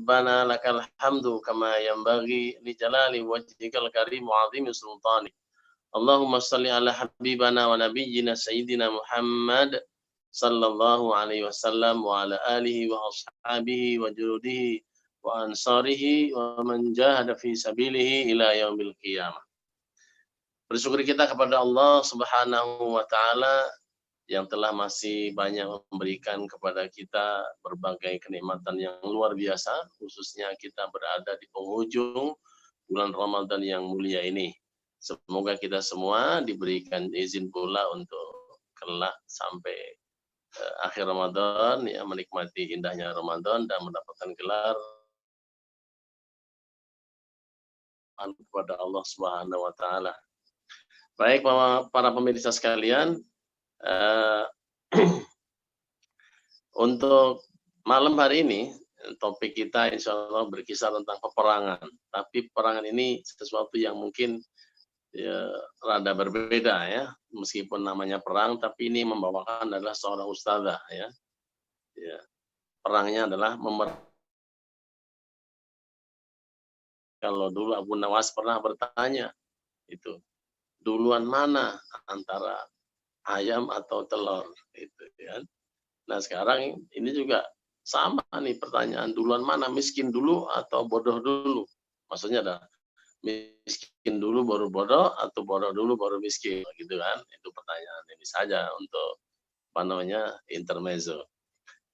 Rabbana lakal hamdu kama yanbaghi li jalali wajhikal karim wa 'azimi sultanik. Allahumma shalli ala habibana wa nabiyyina sayyidina Muhammad sallallahu alaihi wasallam wa ala alihi wa ashabihi wa jurudihi wa ansarihi wa man jahada fi sabilihi ila yaumil qiyamah. Bersyukur kita kepada Allah Subhanahu wa taala yang telah masih banyak memberikan kepada kita berbagai kenikmatan yang luar biasa, khususnya kita berada di penghujung bulan Ramadan yang mulia ini. Semoga kita semua diberikan izin pula untuk kelak sampai akhir Ramadan, ya, menikmati indahnya Ramadan dan mendapatkan gelar kepada Allah Subhanahu wa taala. Baik para pemirsa sekalian, untuk malam hari ini topik kita insya Allah berkisar tentang peperangan. Tapi peperangan ini sesuatu yang mungkin ya, rada berbeda ya. Meskipun namanya perang, tapi ini membawakan adalah seorang ustadzah ya. Ya. Perangnya adalah kalau dulu Abu Nawas pernah bertanya itu, duluan mana antara ayam atau telur itu kan. Nah sekarang ini juga sama nih pertanyaan, duluan mana, miskin dulu atau bodoh dulu? Maksudnya ada miskin dulu baru bodoh atau bodoh dulu baru miskin gitu kan. Itu pertanyaan ini saja untuk apa namanya intermezzo.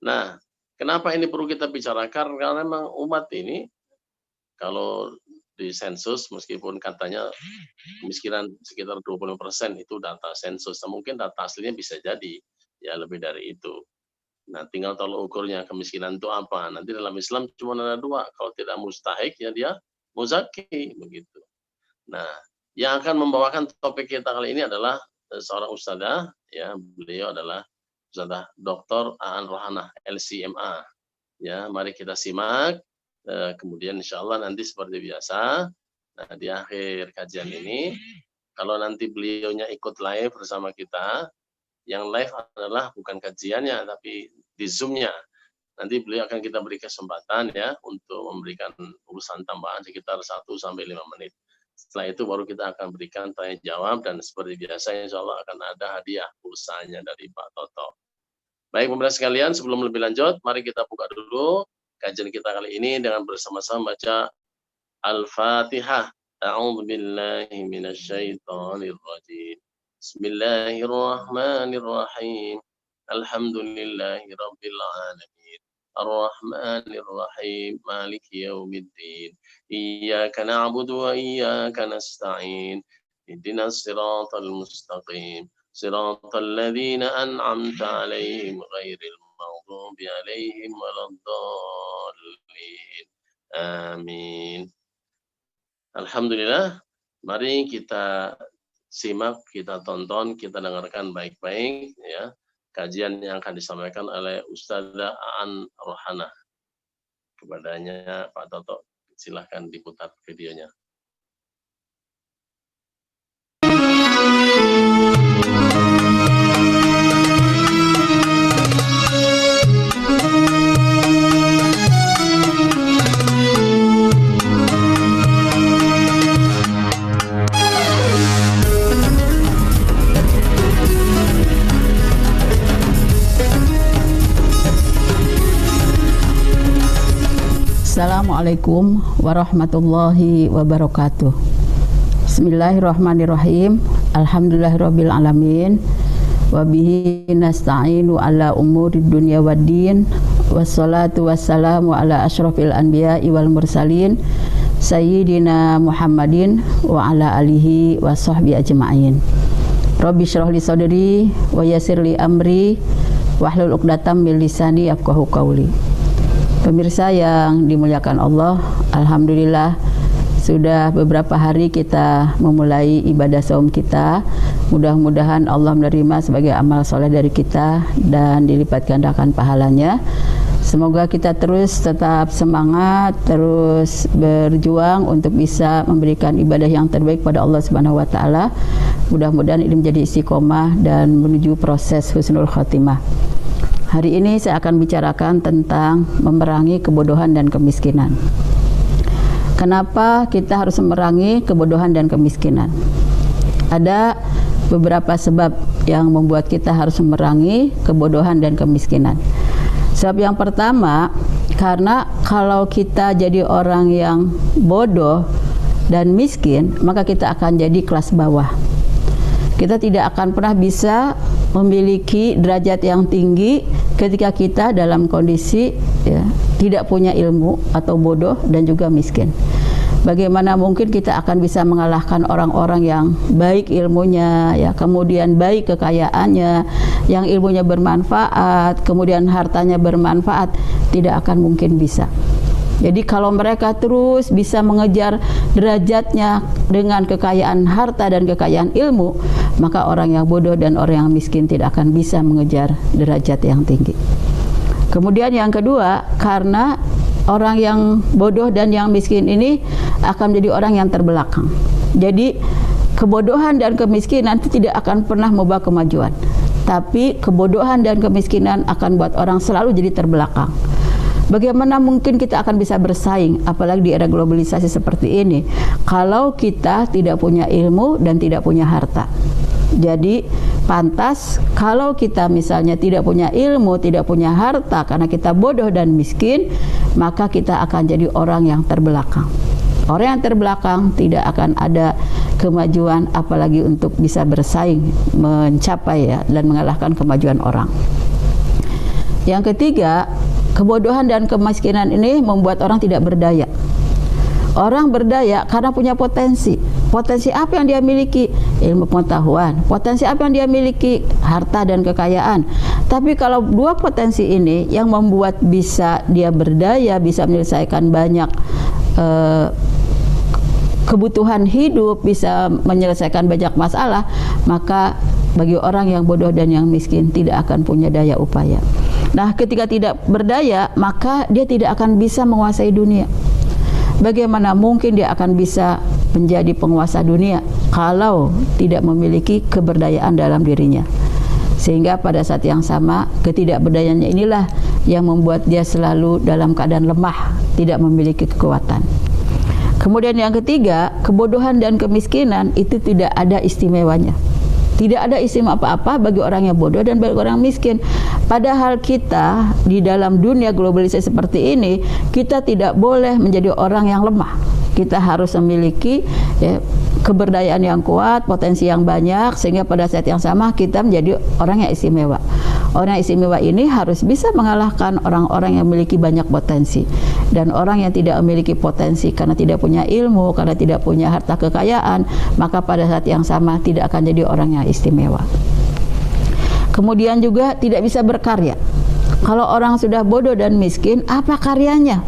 Nah, kenapa ini perlu kita bicarakan? Karena memang umat ini kalau di sensus, meskipun katanya kemiskinan sekitar 25% itu data sensus, mungkin data aslinya bisa jadi ya lebih dari itu. Nah, tinggal tolak ukurnya kemiskinan itu apa. Nanti dalam Islam cuma ada dua, kalau tidak mustahik ya dia muzaki begitu. Nah, yang akan membawakan topik kita kali ini adalah seorang ustadzah, ya, beliau adalah Ustadzah Dr. Aan Rohanah, LCMA. Ya, mari kita simak. Kemudian insya Allah nanti seperti biasa, nah, di akhir kajian ini, kalau nanti beliaunya ikut live bersama kita, yang live adalah bukan kajiannya, tapi di Zoom-nya. Nanti beliau akan kita beri kesempatan ya untuk memberikan urusan tambahan sekitar 1-5 menit. Setelah itu baru kita akan berikan tanya jawab, dan seperti biasa insya Allah akan ada hadiah pulsanya dari Pak Toto. Baik pemirsa sekalian, sebelum lebih lanjut, mari kita buka dulu kajian kita kali ini dengan bersama-sama baca Al-Fatihah. A'udzu billahi minasyaitonir rajim. Bismillahirrahmanirrahim. Alhamdulillahi rabbil alamin. Ar-Rahmanir Rahim. Maliki yaumiddin. Iyyaka na'budu wa iyyaka nasta'in. Ihdinas siratal mustaqim. Siratal ladzina an'amta 'alaihim ghairil maghdubi 'alaihim waladdallin. Amin. Alhamdulillah. Mari kita simak, kita tonton, kita dengarkan baik-baik ya kajian yang akan disampaikan oleh Ustadzah Aan Rohanah. Kepadanya Pak Toto, silahkan diputar videonya. Assalamualaikum warahmatullahi wabarakatuh. Bismillahirrahmanirrahim. Alhamdulillahirabbil alamin. Wa bihi nasta'inu ala umurid dunya waddin. Wassalatu wassalamu ala asyrafil anbiya'i wal mursalin sayyidina Muhammadin wa ala alihi wa sahbihi ajma'in. Rabbi shrah li sadri wa yassir li amri wahlul 'uqdatam min lisani yafqahu qawli. Pemirsa yang dimuliakan Allah, alhamdulillah sudah beberapa hari kita memulai ibadah saum kita. Mudah-mudahan Allah menerima sebagai amal soleh dari kita dan dilipat gandakan pahalanya. Semoga kita terus tetap semangat, terus berjuang untuk bisa memberikan ibadah yang terbaik pada Allah Subhanahu wa taala. Mudah-mudahan ini menjadi istiqomah dan menuju proses husnul khotimah. Hari ini saya akan bicarakan tentang memerangi kebodohan dan kemiskinan. Kenapa kita harus memerangi kebodohan dan kemiskinan? Ada beberapa sebab yang membuat kita harus memerangi kebodohan dan kemiskinan. Sebab yang pertama, karena kalau kita jadi orang yang bodoh dan miskin, maka kita akan jadi kelas bawah. Kita tidak akan pernah bisa memiliki derajat yang tinggi ketika kita dalam kondisi tidak punya ilmu atau bodoh dan juga miskin. Bagaimana mungkin kita akan bisa mengalahkan orang-orang yang baik ilmunya, kemudian baik kekayaannya, yang ilmunya bermanfaat, kemudian hartanya bermanfaat, tidak akan mungkin bisa. Jadi kalau mereka terus bisa mengejar derajatnya dengan kekayaan harta dan kekayaan ilmu, maka orang yang bodoh dan orang yang miskin tidak akan bisa mengejar derajat yang tinggi. Kemudian yang kedua, karena orang yang bodoh dan yang miskin ini akan menjadi orang yang terbelakang. Jadi kebodohan dan kemiskinan itu tidak akan pernah membawa kemajuan, tapi kebodohan dan kemiskinan akan buat orang selalu jadi terbelakang. Bagaimana mungkin kita akan bisa bersaing, apalagi di era globalisasi seperti ini, kalau kita tidak punya ilmu dan tidak punya harta. Jadi pantas kalau kita misalnya tidak punya ilmu, tidak punya harta, karena kita bodoh dan miskin, maka kita akan jadi orang yang terbelakang. Orang yang terbelakang tidak akan ada kemajuan, apalagi untuk bisa bersaing, mencapai dan mengalahkan kemajuan orang. Yang ketiga, kebodohan dan kemiskinan ini membuat orang tidak berdaya. Orang berdaya karena punya potensi. Potensi apa yang dia miliki? Ilmu pengetahuan. Potensi apa yang dia miliki? Harta dan kekayaan. Tapi kalau dua potensi ini yang membuat bisa dia berdaya, bisa menyelesaikan banyak kebutuhan hidup, bisa menyelesaikan banyak masalah, maka bagi orang yang bodoh dan yang miskin tidak akan punya daya upaya. Nah, ketika tidak berdaya, maka dia tidak akan bisa menguasai dunia. Bagaimana mungkin dia akan bisa menjadi penguasa dunia kalau tidak memiliki keberdayaan dalam dirinya? Sehingga pada saat yang sama, ketidakberdayaannya inilah yang membuat dia selalu dalam keadaan lemah, tidak memiliki kekuatan. Kemudian yang ketiga, kebodohan dan kemiskinan itu tidak ada istimewanya. Tidak ada istimewa apa-apa bagi orang yang bodoh dan bagi orang miskin. Padahal kita di dalam dunia globalisasi seperti ini, kita tidak boleh menjadi orang yang lemah. Kita harus memiliki keberdayaan yang kuat, potensi yang banyak, sehingga pada saat yang sama kita menjadi orang yang istimewa. Orang yang istimewa ini harus bisa mengalahkan orang-orang yang memiliki banyak potensi. Dan orang yang tidak memiliki potensi karena tidak punya ilmu, karena tidak punya harta kekayaan, maka pada saat yang sama tidak akan jadi orang yang istimewa. Kemudian juga tidak bisa berkarya. Kalau orang sudah bodoh dan miskin, apa karyanya?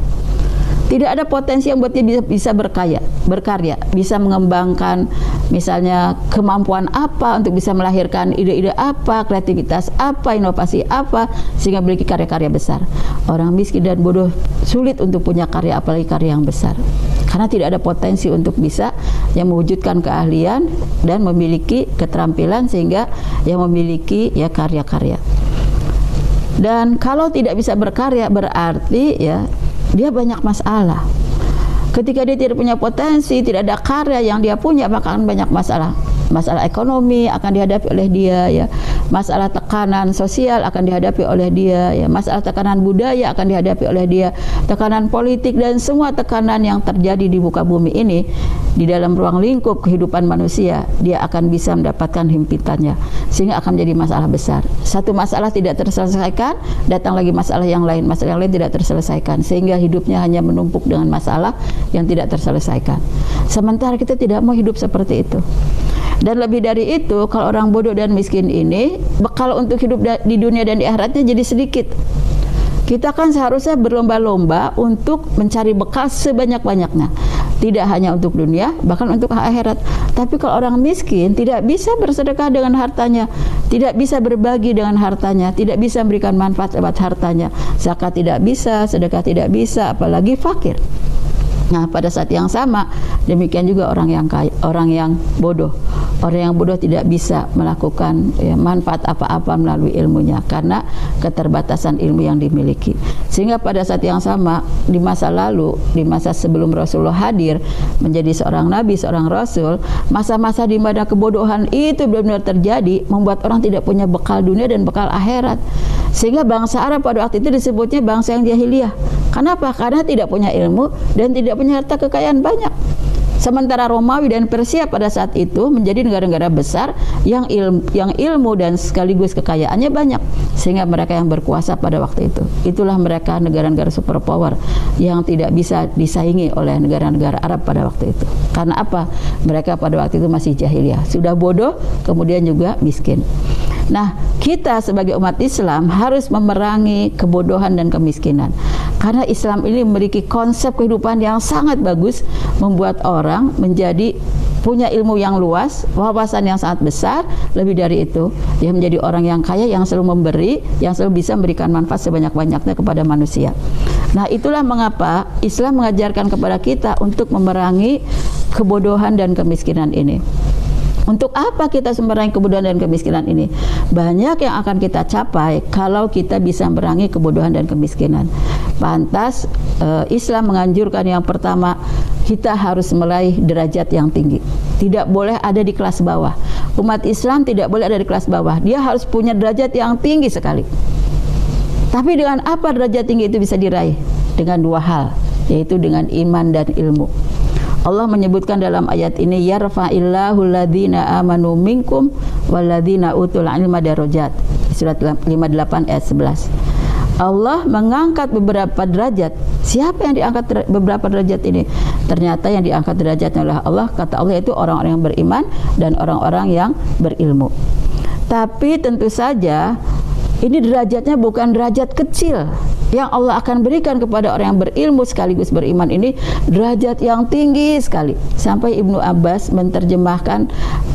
Tidak ada potensi yang buat dia bisa berkarya, bisa mengembangkan misalnya kemampuan apa untuk bisa melahirkan ide-ide apa, kreativitas apa, inovasi apa, sehingga memiliki karya-karya besar. Orang miskin dan bodoh sulit untuk punya karya, apalagi karya yang besar, karena tidak ada potensi untuk bisa yang mewujudkan keahlian dan memiliki keterampilan sehingga yang memiliki karya-karya. Dan kalau tidak bisa berkarya berarti dia banyak masalah. Ketika dia tidak punya potensi, tidak ada karya yang dia punya, maka akan banyak masalah. Masalah ekonomi akan dihadapi oleh dia, masalah tekanan sosial akan dihadapi oleh dia, masalah tekanan budaya akan dihadapi oleh dia, tekanan politik dan semua tekanan yang terjadi di muka bumi ini, di dalam ruang lingkup kehidupan manusia, dia akan bisa mendapatkan himpitannya, sehingga akan menjadi masalah besar. Satu masalah tidak terselesaikan, datang lagi masalah yang lain tidak terselesaikan, sehingga hidupnya hanya menumpuk dengan masalah yang tidak terselesaikan. Sementara kita tidak mau hidup seperti itu. Dan lebih dari itu, kalau orang bodoh dan miskin ini, bekal untuk hidup di dunia dan di akhiratnya jadi sedikit. Kita kan seharusnya berlomba-lomba untuk mencari bekal sebanyak-banyaknya. Tidak hanya untuk dunia, bahkan untuk akhirat. Tapi kalau orang miskin tidak bisa bersedekah dengan hartanya, tidak bisa berbagi dengan hartanya, tidak bisa memberikan manfaat lewat hartanya. Zakat tidak bisa, sedekah tidak bisa, apalagi fakir. Nah, pada saat yang sama demikian juga orang yang kaya, orang yang bodoh. Orang yang bodoh tidak bisa melakukan manfaat apa-apa melalui ilmunya karena keterbatasan ilmu yang dimiliki. Sehingga pada saat yang sama di masa lalu, di masa sebelum Rasulullah hadir menjadi seorang nabi, seorang rasul, masa-masa di mana kebodohan itu benar-benar terjadi membuat orang tidak punya bekal dunia dan bekal akhirat. Sehingga bangsa Arab pada waktu itu disebutnya bangsa yang jahiliyah. Kenapa? Karena tidak punya ilmu dan tidak punya harta kekayaan banyak. Sementara Romawi dan Persia pada saat itu menjadi negara-negara besar yang ilmu dan sekaligus kekayaannya banyak, sehingga mereka yang berkuasa pada waktu itu. Itulah mereka negara-negara superpower yang tidak bisa disaingi oleh negara-negara Arab pada waktu itu. Karena apa? Mereka pada waktu itu masih jahiliyah, sudah bodoh, kemudian juga miskin. Nah, kita sebagai umat Islam harus memerangi kebodohan dan kemiskinan. Karena Islam ini memiliki konsep kehidupan yang sangat bagus, membuat orang menjadi punya ilmu yang luas, wawasan yang sangat besar. Lebih dari itu, dia menjadi orang yang kaya, yang selalu memberi, yang selalu bisa memberikan manfaat sebanyak-banyaknya kepada manusia. Nah, itulah mengapa Islam mengajarkan kepada kita untuk memerangi kebodohan dan kemiskinan ini. Untuk apa kita memerangi kebodohan dan kemiskinan ini? Banyak yang akan kita capai kalau kita bisa memerangi kebodohan dan kemiskinan. Pantas Islam menganjurkan yang pertama, kita harus meraih derajat yang tinggi. Tidak boleh ada di kelas bawah. Umat Islam tidak boleh ada di kelas bawah. Dia harus punya derajat yang tinggi sekali. Tapi dengan apa derajat tinggi itu bisa diraih? Dengan dua hal, yaitu dengan iman dan ilmu. Allah menyebutkan dalam ayat ini, yarfa'illahu alladhina amanu minkum walladhina utul ilma darajat. Surat 58 ayat 11. Allah mengangkat beberapa derajat. Siapa yang diangkat beberapa derajat ini? Ternyata yang diangkat derajatnya oleh Allah, kata Allah, itu orang-orang yang beriman dan orang-orang yang berilmu. Tapi tentu saja ini derajatnya bukan derajat kecil. Yang Allah akan berikan kepada orang yang berilmu sekaligus beriman ini derajat yang tinggi sekali. Sampai Ibnu Abbas menerjemahkan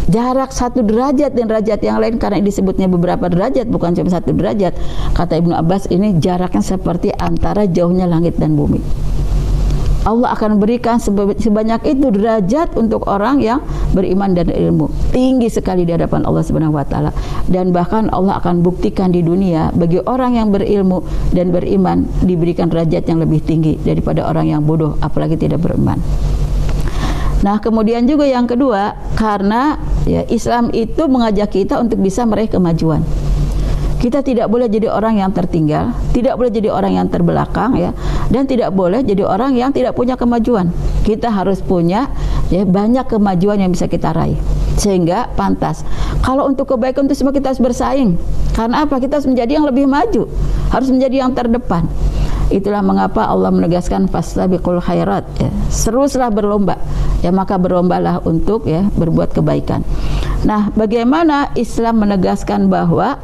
jarak satu derajat dan derajat yang lain, karena disebutnya beberapa derajat, bukan cuma satu derajat. Kata Ibnu Abbas, ini jaraknya seperti antara jauhnya langit dan bumi. Allah akan berikan sebanyak itu derajat untuk orang yang beriman dan ilmu. Tinggi sekali di hadapan Allah Subhanahu wa taala. Dan bahkan Allah akan buktikan di dunia bagi orang yang berilmu dan beriman diberikan derajat yang lebih tinggi daripada orang yang bodoh apalagi tidak beriman. Nah, kemudian juga yang kedua, karena Islam itu mengajak kita untuk bisa meraih kemajuan. Kita tidak boleh jadi orang yang tertinggal, tidak boleh jadi orang yang terbelakang, dan tidak boleh jadi orang yang tidak punya kemajuan. Kita harus punya banyak kemajuan yang bisa kita raih, sehingga pantas. Kalau untuk kebaikan itu semua kita harus bersaing. Karena apa? Kita harus menjadi yang lebih maju, harus menjadi yang terdepan. Itulah mengapa Allah menegaskan fastabiqul khairat, teruslah berlomba, maka berlombalah untuk berbuat kebaikan. Nah, bagaimana Islam menegaskan bahwa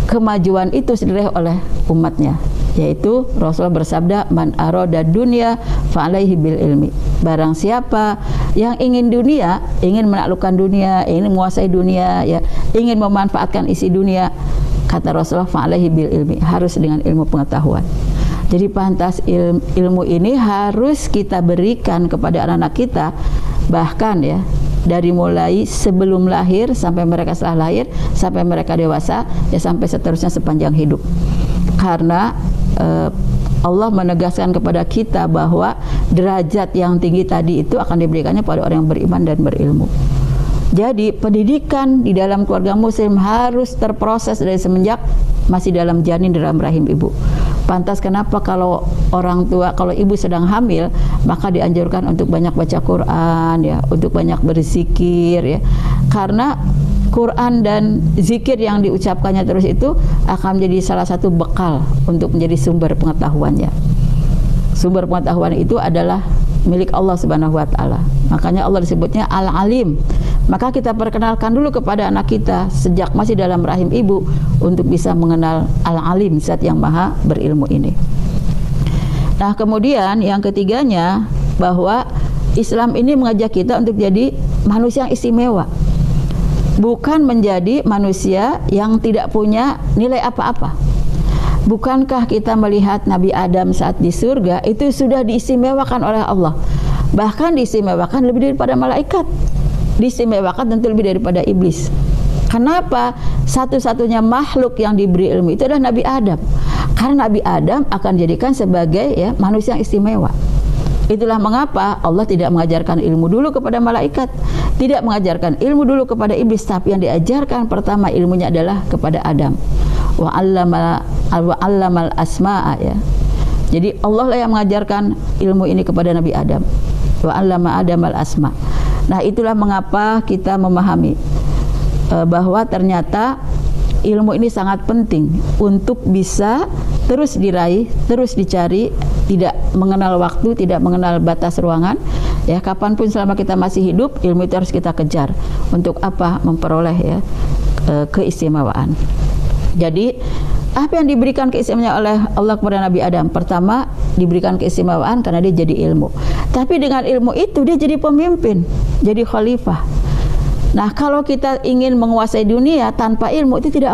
kemajuan itu diraih oleh umatnya, yaitu Rasulullah bersabda, man arada dunya fa alaihi bil ilmi. Barang siapa yang ingin dunia, ingin menaklukkan dunia, ingin menguasai dunia, ingin memanfaatkan isi dunia, kata Rasulullah, fa alaihi bil ilmi, harus dengan ilmu pengetahuan. Jadi pantas ilmu ini harus kita berikan kepada anak-anak kita, bahkan dari mulai sebelum lahir sampai mereka setelah lahir, sampai mereka dewasa, sampai seterusnya sepanjang hidup. Karena Allah menegaskan kepada kita bahwa derajat yang tinggi tadi itu akan diberikannya pada orang yang beriman dan berilmu. Jadi pendidikan di dalam keluarga muslim harus terproses dari semenjak masih dalam janin dalam rahim ibu. Pantas kenapa kalau orang tua, kalau ibu sedang hamil, maka dianjurkan untuk banyak baca Quran, untuk banyak berzikir, karena Quran dan zikir yang diucapkannya terus itu akan menjadi salah satu bekal untuk menjadi sumber pengetahuannya. Sumber pengetahuan itu adalah milik Allah Subhanahu wa taala. Makanya Allah disebutnya Al-Alim. Maka kita perkenalkan dulu kepada anak kita sejak masih dalam rahim ibu untuk bisa mengenal Al-Alim, zat yang maha berilmu ini. Nah, kemudian yang ketiganya, bahwa Islam ini mengajak kita untuk jadi manusia yang istimewa, bukan menjadi manusia yang tidak punya nilai apa-apa. Bukankah kita melihat Nabi Adam saat di surga itu sudah diistimewakan oleh Allah, bahkan diistimewakan lebih daripada malaikat. diistimewakan tentu lebih daripada iblis. Kenapa? Satu-satunya makhluk yang diberi ilmu itu adalah Nabi Adam. Karena Nabi Adam akan dijadikan sebagai ya manusia yang istimewa. Itulah mengapa Allah tidak mengajarkan ilmu dulu kepada malaikat, tidak mengajarkan ilmu dulu kepada iblis, tapi yang diajarkan pertama ilmunya adalah kepada Adam. Wa 'allamal asma'a ya. Jadi Allah lah yang mengajarkan ilmu ini kepada Nabi Adam. Wa 'allama Adamal asma'. Nah, itulah mengapa kita memahami bahwa ternyata ilmu ini sangat penting untuk bisa terus diraih, terus dicari, tidak mengenal waktu, tidak mengenal batas ruangan. Ya, kapanpun selama kita masih hidup, ilmu itu harus kita kejar. Untuk apa? Memperoleh ya keistimewaan. Jadi apa yang diberikan keistimewaan oleh Allah kepada Nabi Adam? Pertama, diberikan keistimewaan karena dia jadi ilmu. Tapi dengan ilmu itu dia jadi pemimpin, jadi khalifah. Nah, kalau kita ingin menguasai dunia tanpa ilmu itu tidak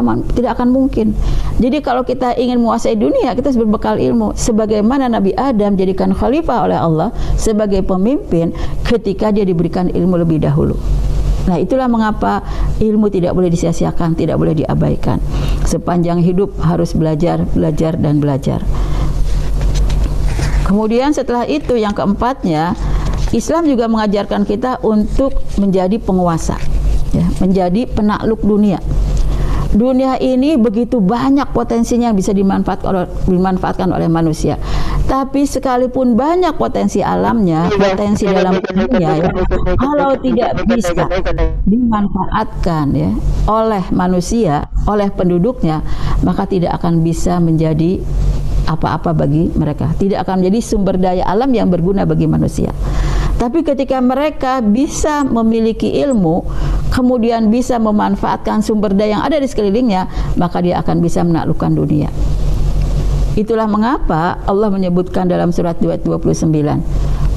akan mungkin. Jadi kalau kita ingin menguasai dunia, kita harus berbekal ilmu. Sebagaimana Nabi Adam jadikan khalifah oleh Allah sebagai pemimpin ketika dia diberikan ilmu lebih dahulu. Nah, itulah mengapa ilmu tidak boleh disia-siakan, tidak boleh diabaikan. Sepanjang hidup harus belajar, belajar, dan belajar. Kemudian setelah itu yang keempatnya, Islam juga mengajarkan kita untuk menjadi penguasa, ya, menjadi penakluk dunia. Dunia ini begitu banyak potensinya yang bisa dimanfaatkan oleh manusia. Tapi sekalipun banyak potensi alamnya, potensi dalam dunia, ya, kalau tidak bisa dimanfaatkan ya oleh manusia, oleh penduduknya, maka tidak akan bisa menjadi apa-apa bagi mereka. Tidak akan menjadi sumber daya alam yang berguna bagi manusia. Tapi ketika mereka bisa memiliki ilmu, kemudian bisa memanfaatkan sumber daya yang ada di sekelilingnya, maka dia akan bisa menaklukkan dunia. Itulah mengapa Allah menyebutkan dalam surat 2:29,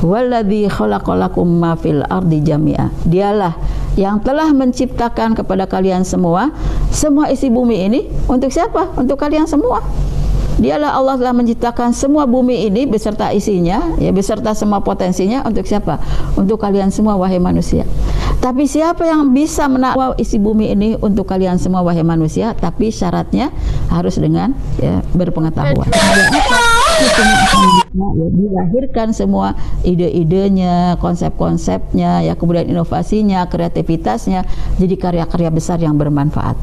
"Walladzi khalaqalakum ma fil ardi jami'a." Dialah yang telah menciptakan kepada kalian semua isi bumi ini. Untuk siapa? Untuk kalian semua. Dialah Allah telah menciptakan semua bumi ini beserta isinya, ya, beserta semua potensinya. Untuk siapa? Untuk kalian semua wahai manusia. Tapi siapa yang bisa menaklukkan isi bumi ini? Untuk kalian semua wahai manusia. Tapi syaratnya harus dengan ya, berpengetahuan. Ya, dilahirkan semua ide-idenya, konsep-konsepnya, ya, kemudian inovasinya, kreativitasnya, jadi karya-karya besar yang bermanfaat.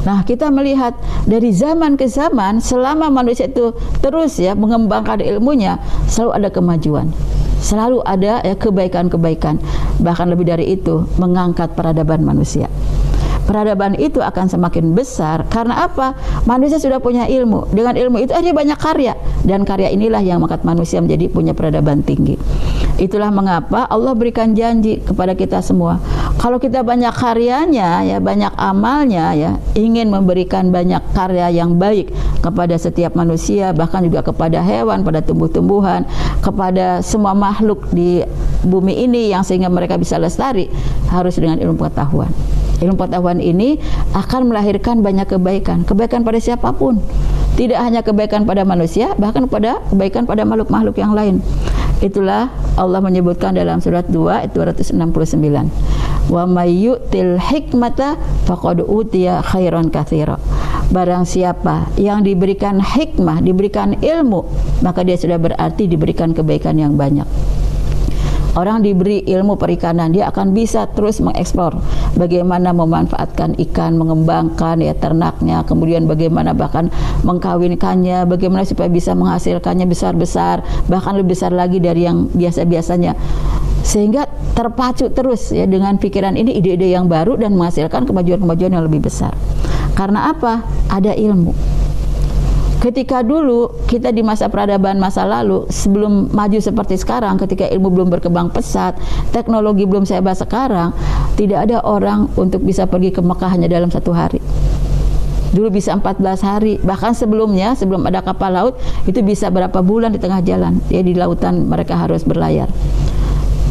Nah, kita melihat dari zaman ke zaman, selama manusia itu terus ya mengembangkan ilmunya, selalu ada kemajuan, selalu ada ya kebaikan-kebaikan. Bahkan lebih dari itu, mengangkat peradaban manusia. Peradaban itu akan semakin besar karena apa? Manusia sudah punya ilmu. Dengan ilmu itu ada banyak karya, dan karya inilah yang mengangkat manusia menjadi punya peradaban tinggi. Itulah mengapa Allah berikan janji kepada kita semua. Kalau kita banyak karyanya, ya, banyak amalnya, ya, ingin memberikan banyak karya yang baik kepada setiap manusia, bahkan juga kepada hewan, pada tumbuh-tumbuhan, kepada semua makhluk di bumi ini yang sehingga mereka bisa lestari, harus dengan ilmu pengetahuan. Ilmu pengetahuan ini akan melahirkan banyak kebaikan. Kebaikan pada siapapun. Tidak hanya kebaikan pada manusia, bahkan kebaikan pada makhluk-makhluk yang lain. Itulah Allah menyebutkan dalam surat 2 ayat 269. Wa may yu'til hikmata faqad utiya khairan katsira. Barang siapa yang diberikan hikmah, diberikan ilmu, maka dia sudah berarti diberikan kebaikan yang banyak. Orang diberi ilmu perikanan, dia akan bisa terus mengeksplor bagaimana memanfaatkan ikan, mengembangkan ya ternaknya, kemudian bagaimana bahkan mengkawinkannya, bagaimana supaya bisa menghasilkannya besar-besar, bahkan lebih besar lagi dari yang biasa-biasanya. Sehingga terpacu terus ya dengan pikiran ini, ide-ide yang baru, dan menghasilkan kemajuan-kemajuan yang lebih besar. Karena apa? Ada ilmu. Ketika dulu kita di masa peradaban masa lalu, sebelum maju seperti sekarang, ketika ilmu belum berkembang pesat, teknologi belum sehebat sekarang, tidak ada orang untuk bisa pergi ke Mekah hanya dalam 1 hari. Dulu bisa 14 hari, bahkan sebelumnya, sebelum ada kapal laut, itu bisa berapa bulan di tengah jalan, ya, di lautan mereka harus berlayar.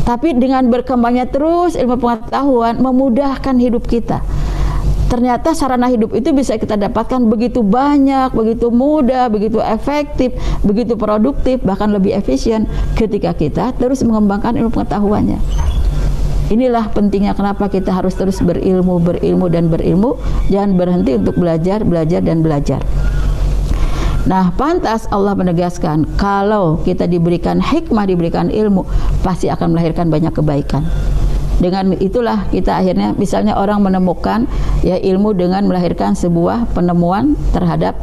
Tapi dengan berkembangnya terus ilmu pengetahuan memudahkan hidup kita. Ternyata sarana hidup itu bisa kita dapatkan begitu banyak, begitu mudah, begitu efektif, begitu produktif, bahkan lebih efisien ketika kita terus mengembangkan ilmu pengetahuannya. Inilah pentingnya kenapa kita harus terus berilmu, dan berilmu. Jangan berhenti untuk belajar, dan belajar. Nah, pantas Allah menegaskan kalau kita diberikan hikmah, diberikan ilmu, pasti akan melahirkan banyak kebaikan. Dengan itulah kita akhirnya, misalnya orang menemukan ya ilmu dengan melahirkan sebuah penemuan terhadap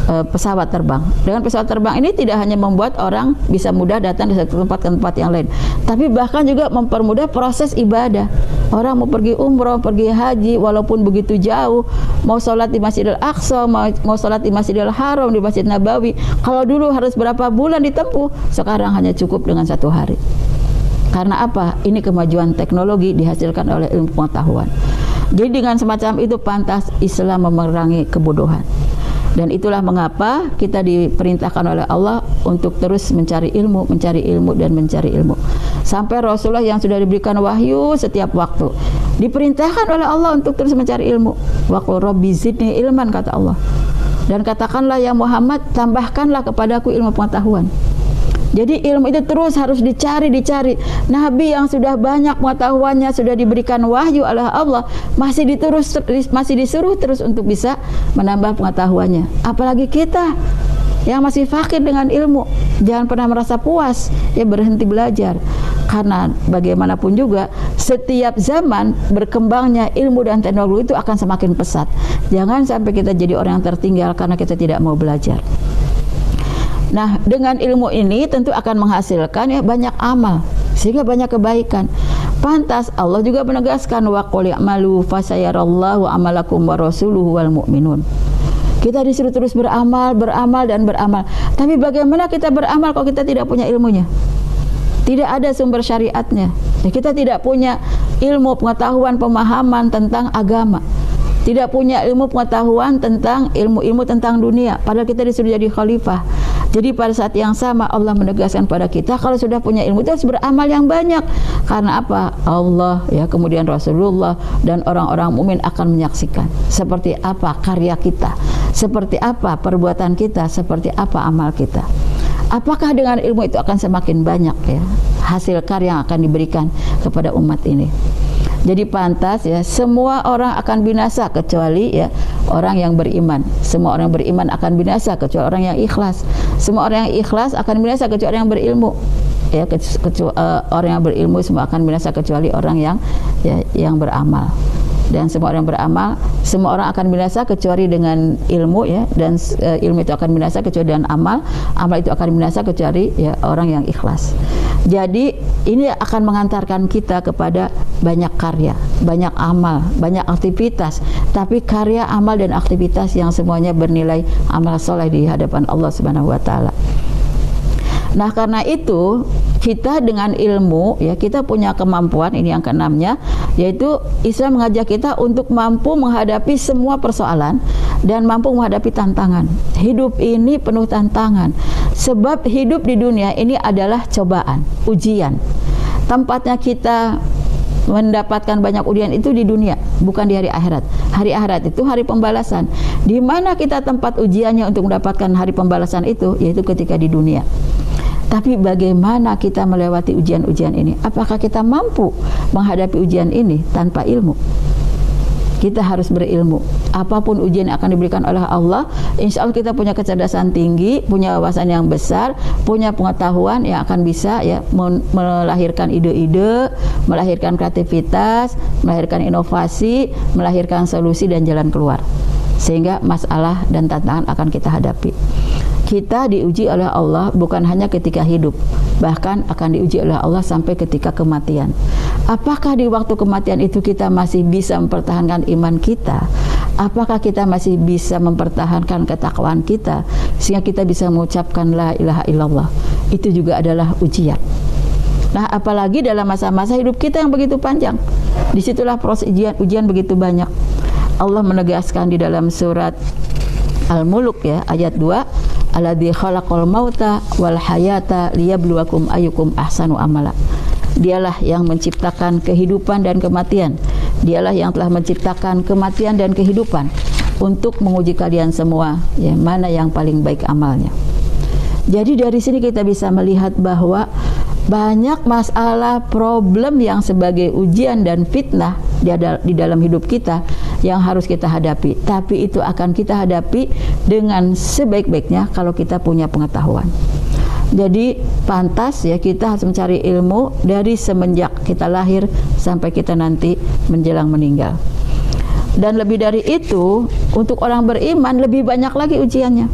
pesawat terbang. Dengan pesawat terbang ini tidak hanya membuat orang bisa mudah datang dari satu tempat ke tempat yang lain, tapi bahkan juga mempermudah proses ibadah. Orang mau pergi umroh, pergi haji, walaupun begitu jauh, mau sholat di Masjidil Aqsa, mau sholat di Masjidil Haram, di Masjid Nabawi, kalau dulu harus berapa bulan ditempuh, sekarang hanya cukup dengan 1 hari. Karena apa? Ini kemajuan teknologi dihasilkan oleh ilmu pengetahuan. Jadi dengan semacam itu pantas Islam memerangi kebodohan. Dan itulah mengapa kita diperintahkan oleh Allah untuk terus mencari ilmu, dan mencari ilmu. Sampai Rasulullah yang sudah diberikan wahyu setiap waktu diperintahkan oleh Allah untuk terus mencari ilmu. Wa qul rabbi zidni ilman, kata Allah. Dan katakanlah ya Muhammad, tambahkanlah kepadaku ilmu pengetahuan. Jadi ilmu itu terus harus dicari. Nabi yang sudah banyak pengetahuannya, sudah diberikan wahyu oleh Allah, masih disuruh terus untuk bisa menambah pengetahuannya. Apalagi kita yang masih fakir dengan ilmu, jangan pernah merasa puas, ya berhenti belajar. Karena bagaimanapun juga setiap zaman berkembangnya ilmu dan teknologi itu akan semakin pesat. Jangan sampai kita jadi orang yang tertinggal karena kita tidak mau belajar. Nah, dengan ilmu ini tentu akan menghasilkan ya banyak amal, sehingga banyak kebaikan. Pantas Allah juga menegaskan wa qul i'malu fasayarallahu amalakum wa rasuluhu wal mu'minun. Kita disuruh terus beramal. Tapi bagaimana kita beramal kalau kita tidak punya ilmunya? Tidak ada sumber syariatnya. Ya, kita tidak punya ilmu, pengetahuan, pemahaman tentang agama. Tidak punya ilmu pengetahuan tentang ilmu tentang dunia. Padahal kita disuruh jadi khalifah. Jadi pada saat yang sama Allah menegaskan pada kita kalau sudah punya ilmu itu harus beramal yang banyak. Karena apa? Allah ya, kemudian Rasulullah dan orang-orang mukmin akan menyaksikan seperti apa karya kita, seperti apa perbuatan kita, seperti apa amal kita. Apakah dengan ilmu itu akan semakin banyak ya hasil karya yang akan diberikan kepada umat ini. Jadi pantas ya, semua orang akan binasa kecuali ya orang yang beriman. Semua orang beriman akan binasa kecuali orang yang ikhlas. Semua orang yang ikhlas akan binasa kecuali orang yang berilmu. Ya, orang yang berilmu semua akan binasa kecuali orang yang beramal. Dan semua orang beramal, semua orang akan binasa kecuali dengan ilmu ya, dan ilmu itu akan binasa kecuali dengan amal itu akan binasa kecuali ya orang yang ikhlas. Jadi ini akan mengantarkan kita kepada banyak karya, banyak amal, banyak aktivitas, tapi karya, amal dan aktivitas yang semuanya bernilai amal soleh di hadapan Allah Subhanahu wa taala. Nah, karena itu kita dengan ilmu ya kita punya kemampuan, ini yang keenamnya, yaitu Islam mengajak kita untuk mampu menghadapi semua persoalan dan mampu menghadapi tantangan. Hidup ini penuh tantangan, sebab hidup di dunia ini adalah cobaan, ujian. Tempatnya kita mendapatkan banyak ujian itu di dunia, bukan di hari akhirat. Hari akhirat itu hari pembalasan. Di mana kita tempat ujiannya untuk mendapatkan hari pembalasan itu, yaitu ketika di dunia. Tapi bagaimana kita melewati ujian-ujian ini? Apakah kita mampu menghadapi ujian ini tanpa ilmu? Kita harus berilmu. Apapun ujian yang akan diberikan oleh Allah, insya Allah kita punya kecerdasan tinggi, punya wawasan yang besar, punya pengetahuan yang akan bisa ya melahirkan ide-ide, melahirkan kreativitas, melahirkan inovasi, melahirkan solusi dan jalan keluar. Sehingga masalah dan tantangan akan kita hadapi. Kita diuji oleh Allah bukan hanya ketika hidup, bahkan akan diuji oleh Allah sampai ketika kematian. Apakah di waktu kematian itu kita masih bisa mempertahankan iman kita? Apakah kita masih bisa mempertahankan ketakwaan kita sehingga kita bisa mengucapkan la ilaha illallah? Itu juga adalah ujian. Nah, apalagi dalam masa-masa hidup kita yang begitu panjang. Disitulah proses ujian begitu banyak. Allah menegaskan di dalam surat Al-Mulk ya ayat 2, alladzi khalaqal mauta wal hayata liyabluwakum ayyukum ahsanu amala. Dialah yang menciptakan kehidupan dan kematian. Dialah yang telah menciptakan kematian dan kehidupan untuk menguji kalian semua ya mana yang paling baik amalnya. Jadi dari sini kita bisa melihat bahwa banyak masalah, problem yang sebagai ujian dan fitnah di dalam hidup kita yang harus kita hadapi. Tapi itu akan kita hadapi dengan sebaik-baiknya kalau kita punya pengetahuan. Jadi pantas ya kita harus mencari ilmu dari semenjak kita lahir sampai kita nanti menjelang meninggal. Dan lebih dari itu, untuk orang beriman lebih banyak lagi ujiannya.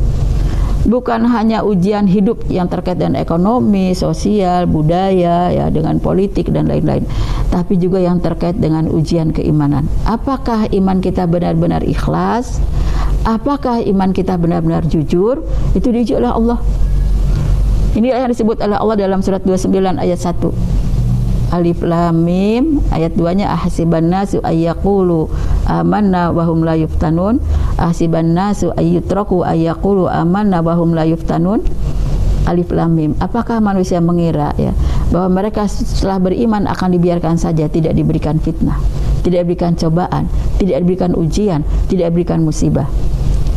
Bukan hanya ujian hidup yang terkait dengan ekonomi, sosial, budaya, ya dengan politik dan lain-lain, tapi juga yang terkait dengan ujian keimanan. Apakah iman kita benar-benar ikhlas? Apakah iman kita benar-benar jujur? Itu diuji oleh Allah. Ini yang disebut oleh Allah dalam surat 29 ayat 1. Alif Lam Mim, ayat 2-nya ahsiban nasu ayyaqulu amanna wa hum la yuftanun. Ahsiban nasu ayyutraku ayyaqulu amanna wa hum la yuftanun. Alif Lam Mim. Apakah manusia mengira ya bahwa mereka setelah beriman akan dibiarkan saja, tidak diberikan fitnah, tidak diberikan cobaan, tidak diberikan ujian, tidak diberikan musibah?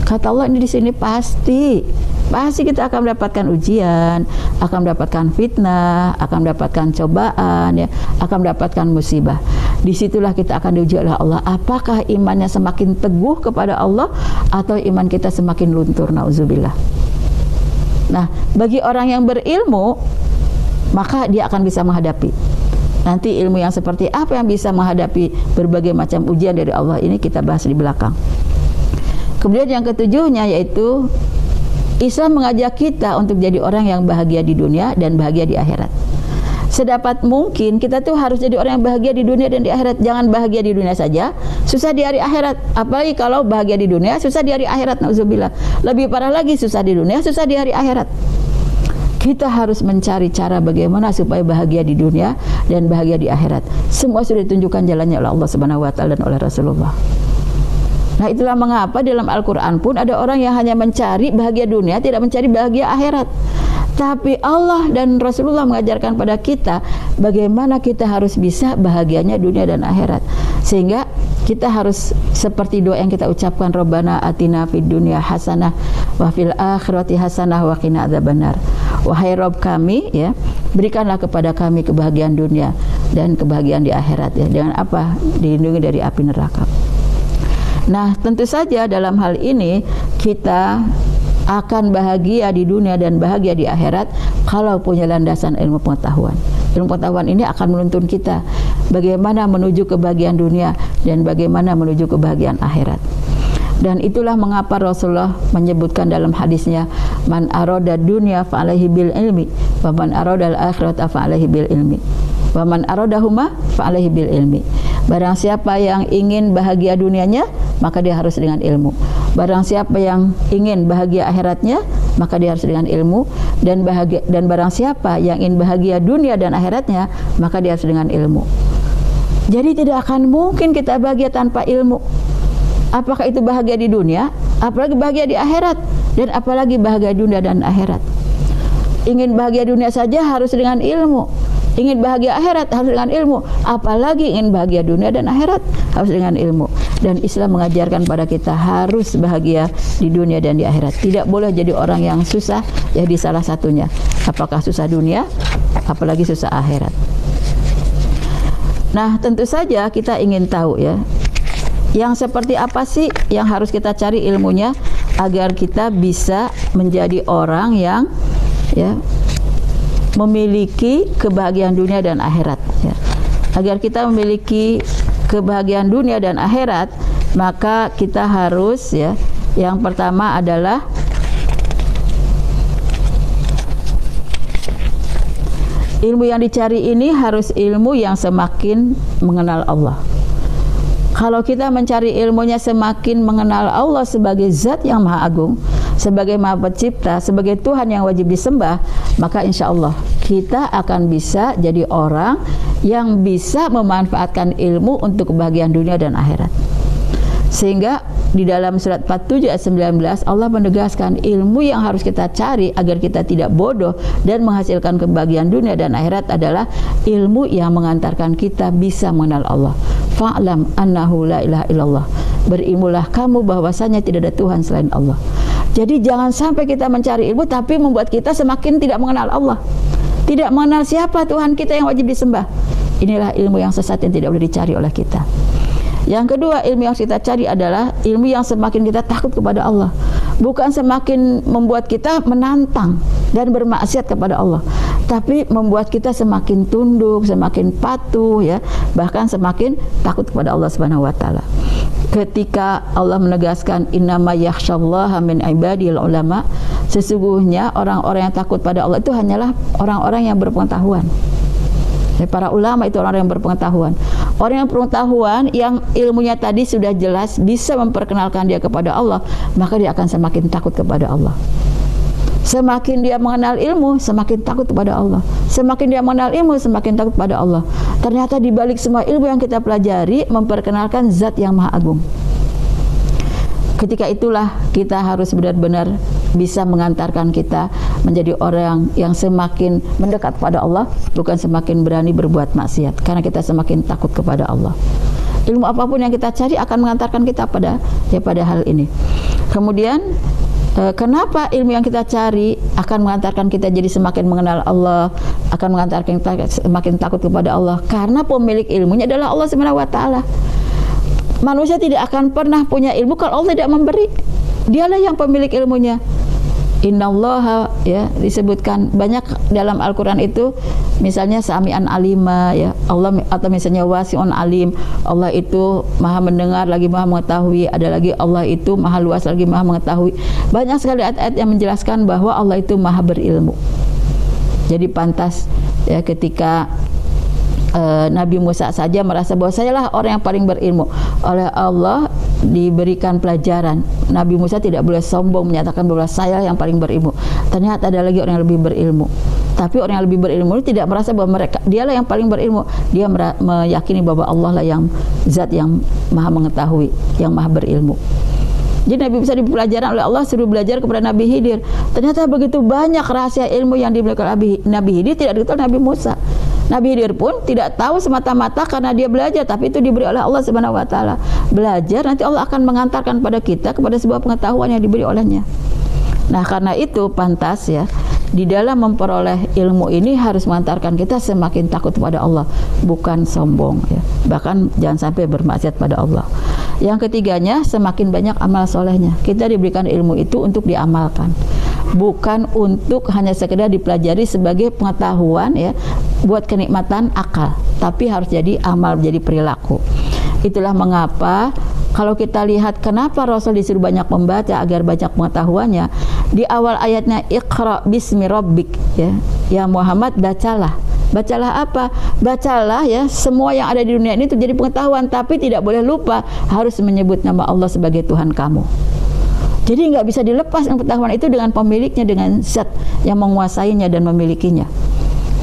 Kata Allah ini di sini pasti kita akan mendapatkan ujian, akan mendapatkan fitnah, akan mendapatkan cobaan, ya, akan mendapatkan musibah. Disitulah kita akan diuji oleh Allah. Apakah imannya semakin teguh kepada Allah atau iman kita semakin luntur? Nauzubillah. Nah, bagi orang yang berilmu, maka dia akan bisa menghadapi. Nanti ilmu yang seperti apa yang bisa menghadapi berbagai macam ujian dari Allah ini kita bahas di belakang. Kemudian yang ketujuhnya yaitu Islam mengajak kita untuk jadi orang yang bahagia di dunia dan bahagia di akhirat. Sedapat mungkin kita tuh harus jadi orang yang bahagia di dunia dan di akhirat. Jangan bahagia di dunia saja, susah di hari akhirat. Apalagi kalau bahagia di dunia, susah di hari akhirat. Nauzubillah. Lebih parah lagi, susah di dunia, susah di hari akhirat. Kita harus mencari cara bagaimana supaya bahagia di dunia dan bahagia di akhirat. Semua sudah ditunjukkan jalannya oleh Allah Subhanahu wa taala dan oleh Rasulullah. Nah, itulah mengapa dalam Al-Quran pun ada orang yang hanya mencari bahagia dunia, tidak mencari bahagia akhirat. Tapi Allah dan Rasulullah mengajarkan pada kita bagaimana kita harus bisa bahagianya dunia dan akhirat. Sehingga kita harus seperti doa yang kita ucapkan, Rabbana atina fid dunya hasanah wa fil akhirati hasanah wa qina adzabannar. Wahai Rabb kami, ya, berikanlah kepada kami kebahagiaan dunia dan kebahagiaan di akhirat, ya. Dengan apa? Dilindungi dari api neraka. Nah, tentu saja dalam hal ini kita akan bahagia di dunia dan bahagia di akhirat kalau punya landasan ilmu pengetahuan. Ilmu pengetahuan ini akan menuntun kita bagaimana menuju kebahagiaan dunia dan bagaimana menuju kebahagiaan akhirat. Dan itulah mengapa Rasulullah menyebutkan dalam hadisnya, man arada dunya fa alaihi bil ilmi wa man arada al akhirata fa alaihi bil ilmi wa man aradahuma fa alaihi bil ilmi. Barang siapa yang ingin bahagia dunianya, maka dia harus dengan ilmu. Barang siapa yang ingin bahagia akhiratnya, maka dia harus dengan ilmu. Dan barang siapa yang ingin bahagia dunia dan akhiratnya, maka dia harus dengan ilmu. Jadi tidak akan mungkin kita bahagia tanpa ilmu. Apakah itu bahagia di dunia, apalagi bahagia di akhirat, dan apalagi bahagia dunia dan akhirat. Ingin bahagia dunia saja harus dengan ilmu. Ingin bahagia akhirat harus dengan ilmu, apalagi ingin bahagia dunia dan akhirat harus dengan ilmu. Dan Islam mengajarkan pada kita harus bahagia di dunia dan di akhirat. Tidak boleh jadi orang yang susah ya di salah satunya. Apakah susah dunia, apalagi susah akhirat. Nah, tentu saja kita ingin tahu ya, yang seperti apa sih yang harus kita cari ilmunya agar kita bisa menjadi orang yang ya memiliki kebahagiaan dunia dan akhirat, ya. Agar kita memiliki kebahagiaan dunia dan akhirat, maka kita harus ya, yang pertama adalah ilmu yang dicari ini harus ilmu yang semakin mengenal Allah. Kalau kita mencari ilmunya semakin mengenal Allah sebagai zat yang maha agung, sebagai maha pencipta, sebagai Tuhan yang wajib disembah, maka insya Allah kita akan bisa jadi orang yang bisa memanfaatkan ilmu untuk kebahagiaan dunia dan akhirat. Sehingga di dalam surat 47 ayat 19 Allah menegaskan ilmu yang harus kita cari agar kita tidak bodoh dan menghasilkan kebahagiaan dunia dan akhirat adalah ilmu yang mengantarkan kita bisa mengenal Allah. Fa'lam annahu la ilaha illallah. Berilmulah kamu bahwasanya tidak ada Tuhan selain Allah. Jadi jangan sampai kita mencari ilmu tapi membuat kita semakin tidak mengenal Allah. tidak mengenal siapa Tuhan kita yang wajib disembah. Inilah ilmu yang sesat yang tidak boleh dicari oleh kita. Yang kedua, ilmu yang kita cari adalah ilmu yang semakin kita takut kepada Allah, bukan semakin membuat kita menantang dan bermaksiat kepada Allah, tapi membuat kita semakin tunduk, semakin patuh, ya, bahkan semakin takut kepada Allah Subhanahu wa taala. Ketika Allah menegaskan innama yakhsyallaha min ibadil ulama, sesungguhnya orang-orang yang takut pada Allah itu hanyalah orang-orang yang berpengetahuan. Para ulama itu orang yang berpengetahuan. Orang yang berpengetahuan yang ilmunya tadi sudah jelas bisa memperkenalkan dia kepada Allah, maka dia akan semakin takut kepada Allah. Semakin dia mengenal ilmu, semakin takut kepada Allah. Semakin dia mengenal ilmu, semakin takut kepada Allah. Ternyata di balik semua ilmu yang kita pelajari memperkenalkan zat yang maha agung. Ketika itulah kita harus benar-benar bisa mengantarkan kita menjadi orang yang semakin mendekat pada Allah, bukan semakin berani berbuat maksiat, karena kita semakin takut kepada Allah. Ilmu apapun yang kita cari akan mengantarkan kita pada hal ini. Kemudian kenapa ilmu yang kita cari akan mengantarkan kita jadi semakin mengenal Allah, akan mengantarkan kita semakin takut kepada Allah? Karena pemilik ilmunya adalah Allah Subhanahu wa taala. Manusia tidak akan pernah punya ilmu kalau Allah tidak memberi. Dialah yang pemilik ilmunya. Innallaha, ya, disebutkan banyak dalam Al-Qur'an itu, misalnya sami'an alima, ya, Allah, atau misalnya wasi'un alim, Allah itu maha mendengar lagi maha mengetahui, ada lagi Allah itu maha luas lagi maha mengetahui. Banyak sekali ayat-ayat yang menjelaskan bahwa Allah itu maha berilmu. Jadi pantas, ya, ketika Nabi Musa saja merasa bahwa sayalah orang yang paling berilmu. Oleh Allah diberikan pelajaran. Nabi Musa tidak boleh sombong menyatakan bahwa saya yang paling berilmu. Ternyata ada lagi orang yang lebih berilmu. Tapi orang yang lebih berilmu tidak merasa bahwa dialah yang paling berilmu. Dia meyakini bahwa Allah lah yang zat yang maha mengetahui, yang maha berilmu. Jadi Nabi Musa dipelajaran oleh Allah, suruh belajar kepada Nabi Khidir. Ternyata begitu banyak rahasia ilmu yang dimiliki Nabi Khidir tidak diketahui Nabi Musa. Nabi Khidir pun tidak tahu semata-mata karena dia belajar, tapi itu diberi oleh Allah Subhanahu wa taala. Belajar nanti Allah akan mengantarkan pada kita kepada sebuah pengetahuan yang diberi olehnya. Nah, karena itu pantas, ya, di dalam memperoleh ilmu ini harus mengantarkan kita semakin takut kepada Allah, bukan sombong, ya. Bahkan jangan sampai bermaksiat pada Allah. Yang ketiganya, semakin banyak amal solehnya. Kita diberikan ilmu itu untuk diamalkan, bukan untuk hanya sekedar dipelajari sebagai pengetahuan, ya, buat kenikmatan akal, tapi harus jadi amal, jadi perilaku. Itulah mengapa kalau kita lihat kenapa Rasul disuruh banyak membaca agar banyak pengetahuannya. Di awal ayatnya Iqra bismi rabbik, ya Muhammad, bacalah. Bacalah apa? Bacalah, ya, semua yang ada di dunia ini itu jadi pengetahuan, tapi tidak boleh lupa harus menyebut nama Allah sebagai Tuhan kamu. Jadi nggak bisa dilepas pengetahuan itu dengan pemiliknya, dengan zat yang menguasainya dan memilikinya.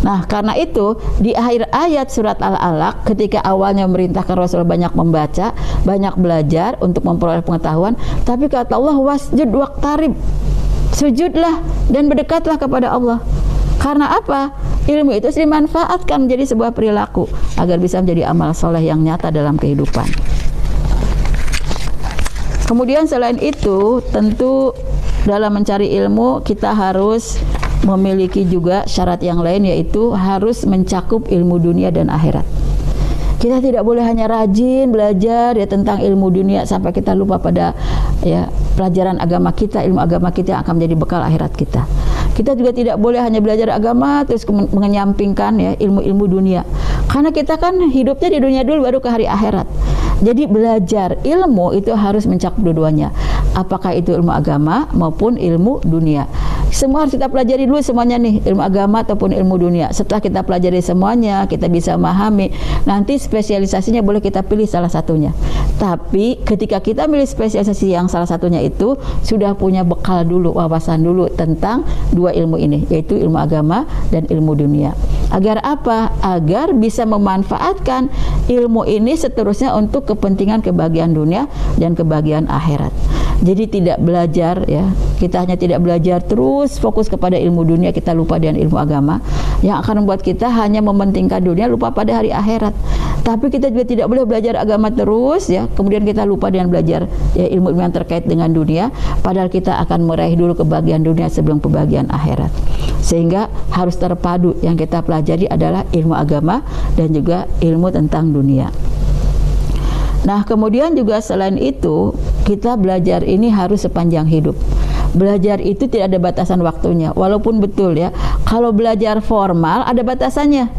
Nah, karena itu di akhir ayat surat Al-Alaq, ketika awalnya memerintahkan Rasul banyak membaca, banyak belajar untuk memperoleh pengetahuan, tapi kata Allah wasjud waqtarib, sujudlah dan berdekatlah kepada Allah. Karena apa? Ilmu itu dimanfaatkan menjadi sebuah perilaku agar bisa menjadi amal soleh yang nyata dalam kehidupan. Kemudian selain itu, tentu dalam mencari ilmu kita harus memiliki juga syarat yang lain, yaitu harus mencakup ilmu dunia dan akhirat. Kita tidak boleh hanya rajin belajar, ya, tentang ilmu dunia sampai kita lupa pada, ya, pelajaran agama kita, ilmu agama kita yang akan menjadi bekal akhirat kita. Kita juga tidak boleh hanya belajar agama terus menyampingkan, ya, ilmu-ilmu dunia. Karena kita kan hidupnya di dunia dulu baru ke hari akhirat. Jadi belajar ilmu itu harus mencakup dua-duanya. Apakah itu ilmu agama maupun ilmu dunia. Semua harus kita pelajari dulu semuanya nih, ilmu agama ataupun ilmu dunia. Setelah kita pelajari semuanya, kita bisa memahami. Nanti spesialisasinya boleh kita pilih salah satunya. Tapi ketika kita pilih spesialisasi yang salah satunya itu, sudah punya bekal dulu, wawasan dulu tentang dua ilmu ini, yaitu ilmu agama dan ilmu dunia. Agar apa? Agar bisa memanfaatkan ilmu ini seterusnya untuk kepentingan kebahagiaan dunia dan kebahagiaan akhirat. Jadi tidak belajar, ya, kita hanya tidak belajar terus fokus kepada ilmu dunia, kita lupa dengan ilmu agama, yang akan membuat kita hanya mementingkan dunia, lupa pada hari akhirat. Tapi kita juga tidak boleh belajar agama terus ya, kemudian kita lupa dengan belajar ya, ilmu-ilmu yang terkait dengan dunia, padahal kita akan meraih dulu kebahagiaan dunia sebelum kebahagiaan akhirat. Sehingga harus terpadu, yang kita pelajari adalah ilmu agama dan juga ilmu tentang dunia. Nah, kemudian juga selain itu, kita belajar ini harus sepanjang hidup. Belajar itu tidak ada batasan waktunya. Walaupun betul ya, kalau belajar formal ada batasannya.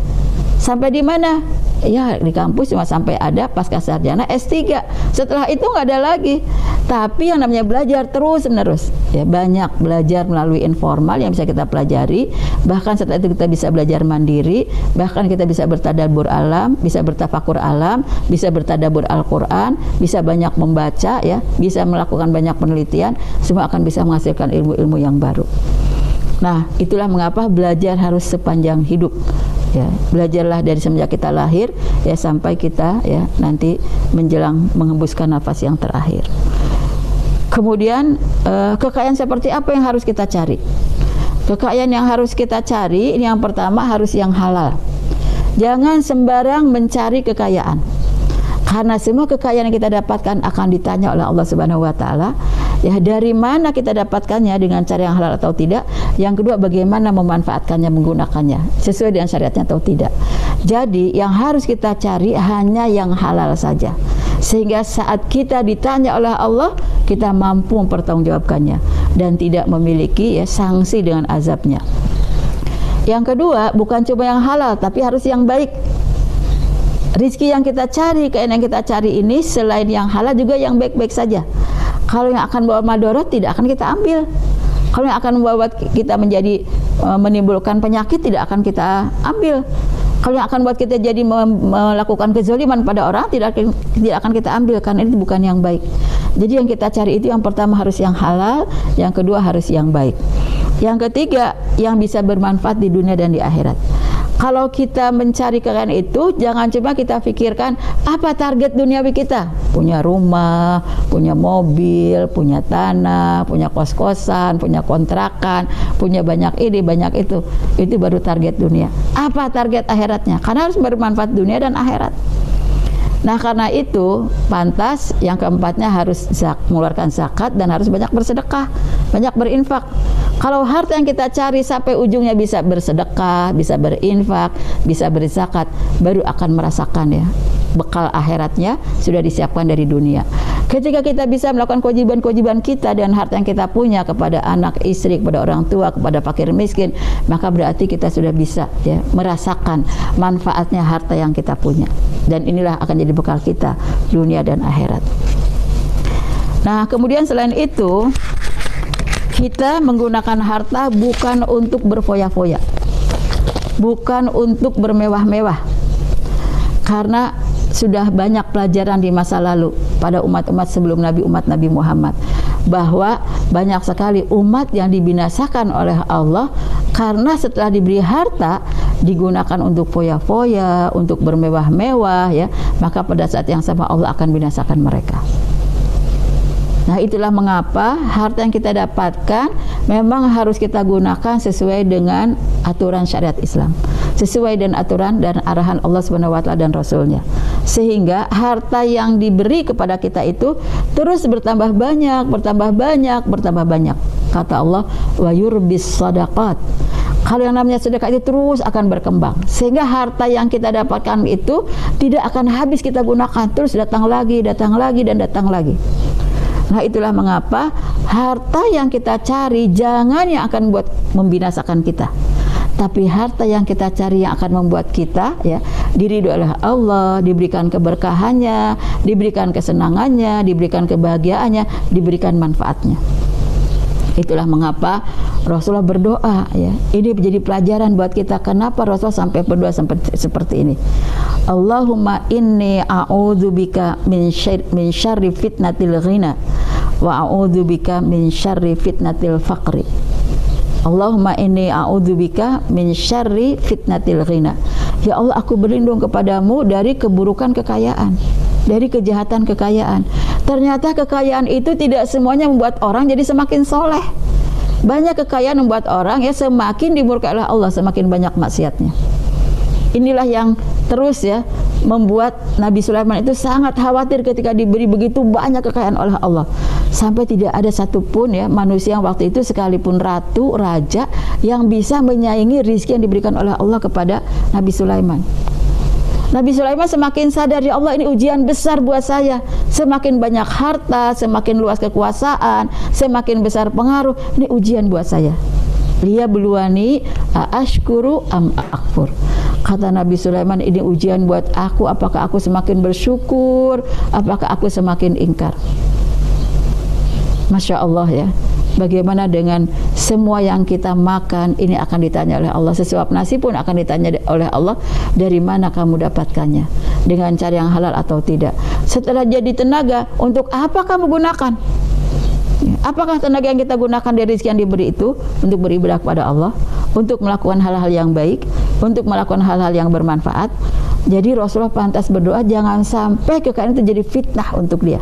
Sampai di mana? Ya di kampus cuma sampai ada pasca sarjana S3. Setelah itu nggak ada lagi. Tapi yang namanya belajar terus menerus. Ya, banyak belajar melalui informal yang bisa kita pelajari. Bahkan setelah itu kita bisa belajar mandiri. Bahkan kita bisa bertadabbur alam, bisa bertafakur alam, bisa bertadabbur Al-Quran, bisa banyak membaca ya, bisa melakukan banyak penelitian. Semua akan bisa menghasilkan ilmu-ilmu yang baru. Nah, itulah mengapa belajar harus sepanjang hidup. Ya, belajarlah dari semenjak kita lahir ya sampai kita ya nanti menjelang menghembuskan nafas yang terakhir. Kemudian kekayaan seperti apa yang harus kita cari? Kekayaan yang harus kita cari ini yang pertama harus yang halal. Jangan sembarang mencari kekayaan. Karena semua kekayaan yang kita dapatkan akan ditanya oleh Allah Subhanahu wa taala. Ya, dari mana kita dapatkannya, dengan cara yang halal atau tidak. Yang kedua, bagaimana memanfaatkannya, menggunakannya sesuai dengan syariatnya atau tidak. Jadi yang harus kita cari hanya yang halal saja, sehingga saat kita ditanya oleh Allah, kita mampu mempertanggungjawabkannya dan tidak memiliki ya sanksi dengan azabnya. Yang kedua, bukan cuma yang halal tapi harus yang baik. Rizki yang kita cari, kekayaan yang kita cari ini selain yang halal juga yang baik-baik saja. Kalau yang akan bawa madorot tidak akan kita ambil. Kalau yang akan membawa kita menjadi menimbulkan penyakit tidak akan kita ambil. Kalau yang akan buat kita jadi melakukan kezaliman pada orang tidak akan kita ambil, karena itu bukan yang baik. Jadi yang kita cari itu yang pertama harus yang halal, yang kedua harus yang baik. Yang ketiga yang bisa bermanfaat di dunia dan di akhirat. Kalau kita mencari kekayaan itu, jangan cuma kita pikirkan apa target duniawi kita. Punya rumah, punya mobil, punya tanah, punya kos-kosan, punya kontrakan, punya banyak ini, banyak itu. Itu baru target dunia. Apa target akhiratnya? Karena harus bermanfaat dunia dan akhirat. Nah, karena itu pantas yang keempatnya harus mengeluarkan zakat dan harus banyak bersedekah, banyak berinfak. Kalau harta yang kita cari sampai ujungnya bisa bersedekah, bisa berinfak, bisa berzakat, baru akan merasakan ya bekal akhiratnya sudah disiapkan dari dunia. Ketika kita bisa melakukan kewajiban-kewajiban kita dan harta yang kita punya kepada anak, istri, kepada orang tua, kepada fakir miskin, maka berarti kita sudah bisa ya merasakan manfaatnya harta yang kita punya. Dan inilah akan jadi bekal kita dunia dan akhirat. Nah, kemudian selain itu kita menggunakan harta bukan untuk berfoya-foya, bukan untuk bermewah-mewah, karena sudah banyak pelajaran di masa lalu pada umat-umat sebelum Nabi, umat Nabi Muhammad, bahwa banyak sekali umat yang dibinasakan oleh Allah karena setelah diberi harta digunakan untuk foya-foya, untuk bermewah-mewah ya, maka pada saat yang sama Allah akan binasakan mereka. Nah, itulah mengapa harta yang kita dapatkan memang harus kita gunakan sesuai dengan aturan syariat Islam, sesuai dengan aturan dan arahan Allah Subhanahu wa taala dan Rasulnya, sehingga harta yang diberi kepada kita itu terus bertambah banyak, bertambah banyak, bertambah banyak. Kata Allah, wa yurbis sadaqat. Kalau yang namanya sedekah itu terus akan berkembang, sehingga harta yang kita dapatkan itu tidak akan habis kita gunakan, terus datang lagi, datang lagi, dan datang lagi. Nah, itulah mengapa harta yang kita cari jangan yang akan buat membinasakan kita, tapi harta yang kita cari yang akan membuat kita ya diridhoi oleh Allah, diberikan keberkahannya, diberikan kesenangannya, diberikan kebahagiaannya, diberikan manfaatnya. Itulah mengapa Rasulullah berdoa ya. Ini menjadi pelajaran buat kita. Kenapa Rasulullah sampai berdoa seperti ini? Allahumma inni a'udzubika min syarri fitnatil ghina wa a'udzubika min syarri fitnatil faqri. Allahumma inni a'udzubika min syarri fitnatil ghina. Ya Allah, aku berlindung kepadamu dari keburukan kekayaan, dari kejahatan kekayaan. Ternyata kekayaan itu tidak semuanya membuat orang jadi semakin soleh. Banyak kekayaan membuat orang ya semakin dimurkai oleh Allah, semakin banyak maksiatnya. Inilah yang terus ya membuat Nabi Sulaiman itu sangat khawatir ketika diberi begitu banyak kekayaan oleh Allah, sampai tidak ada satupun ya manusia yang waktu itu, sekalipun ratu, raja, yang bisa menyaingi rizki yang diberikan oleh Allah kepada Nabi Sulaiman. Nabi Sulaiman semakin sadar, ya Allah, ini ujian besar buat saya. Semakin banyak harta, semakin luas kekuasaan, semakin besar pengaruh, ini ujian buat saya. Liya beluani ashkuru am akfur. Kata Nabi Sulaiman, ini ujian buat aku, apakah aku semakin bersyukur, apakah aku semakin ingkar. Masya Allah ya. Bagaimana dengan semua yang kita makan, ini akan ditanya oleh Allah. Sesuap nasi pun akan ditanya oleh Allah, dari mana kamu dapatkannya, dengan cara yang halal atau tidak. Setelah jadi tenaga, untuk apa kamu gunakan? Apakah tenaga yang kita gunakan dari rezeki yang diberi itu untuk beribadah kepada Allah, untuk melakukan hal-hal yang baik, untuk melakukan hal-hal yang bermanfaat? Jadi Rasulullah pantas berdoa, jangan sampai kekayaan itu jadi fitnah untuk dia.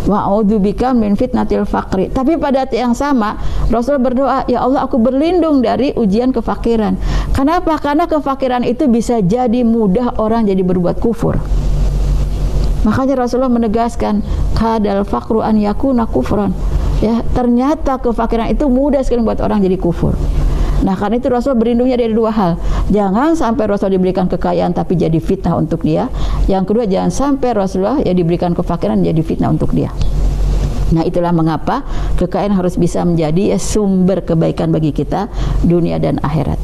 Wa'udzubika min fitnatil faqri. Tapi pada saat yang sama Rasul berdoa, ya Allah, aku berlindung dari ujian kefakiran. Kenapa? Karena kefakiran itu bisa jadi mudah orang jadi berbuat kufur. Makanya Rasulullah menegaskan, kadal faqru an yakuna kufran. Ya, ternyata kefakiran itu mudah sekali buat orang jadi kufur. Nah, karena itu Rasul berlindungnya dari dua hal. Jangan sampai Rasul diberikan kekayaan tapi jadi fitnah untuk dia. Yang kedua, jangan sampai Rasulullah ya diberikan kefakiran jadi fitnah untuk dia. Nah, itulah mengapa kekayaan harus bisa menjadi sumber kebaikan bagi kita dunia dan akhirat.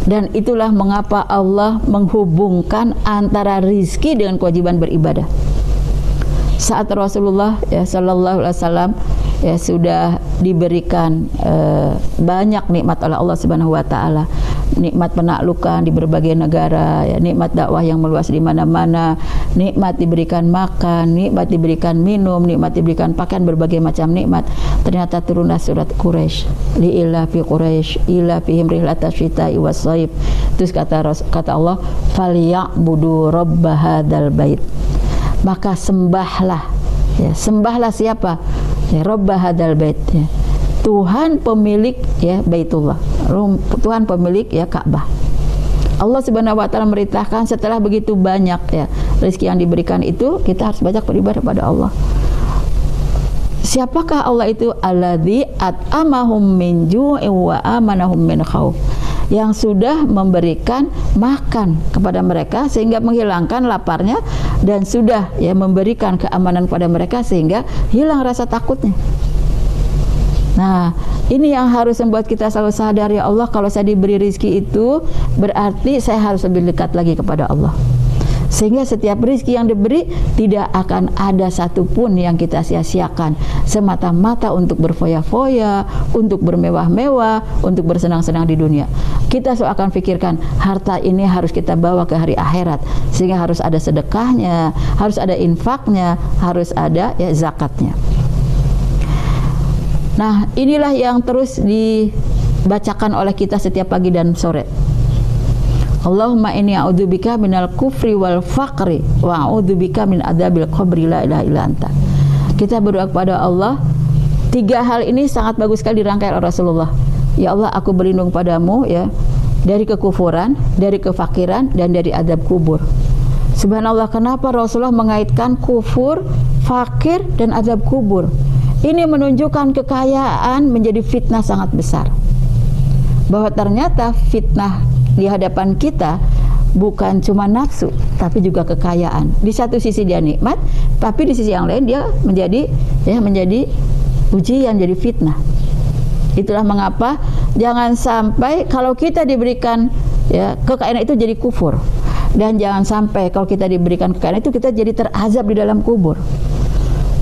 Dan itulah mengapa Allah menghubungkan antara rizki dengan kewajiban beribadah. Saat Rasulullah ya sallallahu alaihi wasallam ya sudah diberikan banyak nikmat oleh Allah Subhanahu wa taala, nikmat penaklukan di berbagai negara, ya, nikmat dakwah yang meluas di mana-mana, nikmat diberikan makan, nikmat diberikan minum, nikmat diberikan pakaian, berbagai macam nikmat. Ternyata turunlah surat Quraisy, li ila fi Quraisy ila fihim rihlatash shita'i was-shaib. Terus kata Allah, falyabudu rabb hadzal bait. Maka sembahlah, ya, sembahlah siapa? Ya, Rabb hadzal bait, ya, Tuhan pemilik ya Baitullah, Tuhan pemilik ya Ka'bah. Allah Subhanahu wa taala merintahkan setelah begitu banyak ya rezeki yang diberikan itu, kita harus banyak beribadah pada Allah. Siapakah Allah itu? Alladzi at'amahum min ju'in wa amanahum min khauf. Yang sudah memberikan makan kepada mereka sehingga menghilangkan laparnya, dan sudah ya memberikan keamanan kepada mereka sehingga hilang rasa takutnya. Nah, ini yang harus membuat kita selalu sadar, ya Allah, kalau saya diberi rezeki itu berarti saya harus lebih dekat lagi kepada Allah. Sehingga setiap rezeki yang diberi tidak akan ada satupun yang kita sia-siakan semata-mata untuk berfoya-foya, untuk bermewah-mewah, untuk bersenang-senang di dunia. Kita selalu akan pikirkan harta ini harus kita bawa ke hari akhirat, sehingga harus ada sedekahnya, harus ada infaknya, harus ada ya zakatnya. Nah, inilah yang terus dibacakan oleh kita setiap pagi dan sore. Allahumma inni a'udzubika minal kufri wal faqri wa a'udzubika min adzabil qabri la ilaha illa anta. Kita berdoa kepada Allah. Tiga hal ini sangat bagus sekali dirangkai oleh Rasulullah. Ya Allah, aku berlindung padamu ya dari kekufuran, dari kefakiran, dan dari azab kubur. Subhanallah, kenapa Rasulullah mengaitkan kufur, fakir, dan azab kubur? Ini menunjukkan kekayaan menjadi fitnah sangat besar. Bahwa ternyata fitnah di hadapan kita bukan cuma nafsu, tapi juga kekayaan. Di satu sisi dia nikmat, tapi di sisi yang lain dia menjadi ujian, jadi fitnah. Itulah mengapa jangan sampai kalau kita diberikan ya kekayaan itu jadi kufur, dan jangan sampai kalau kita diberikan kekayaan itu kita jadi terazab di dalam kubur.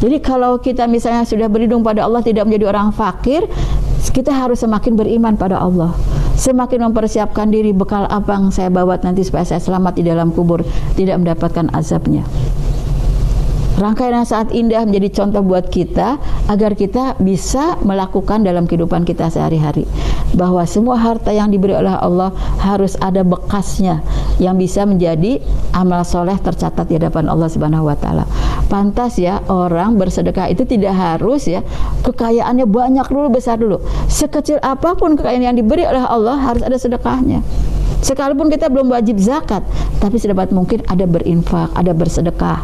Jadi kalau kita misalnya sudah berlindung pada Allah, tidak menjadi orang fakir, kita harus semakin beriman pada Allah, semakin mempersiapkan diri, bekal apa yang saya bawa nanti supaya saya selamat di dalam kubur, tidak mendapatkan azabnya. Rangkaian yang sangat indah menjadi contoh buat kita agar kita bisa melakukan dalam kehidupan kita sehari-hari, bahwa semua harta yang diberi oleh Allah harus ada bekasnya yang bisa menjadi amal soleh tercatat di hadapan Allah Subhanahu wa taala. Pantas ya orang bersedekah itu tidak harus ya kekayaannya banyak dulu, besar dulu. Sekecil apapun kekayaan yang diberi oleh Allah harus ada sedekahnya. Sekalipun kita belum wajib zakat, tapi sedapat mungkin ada berinfak, ada bersedekah.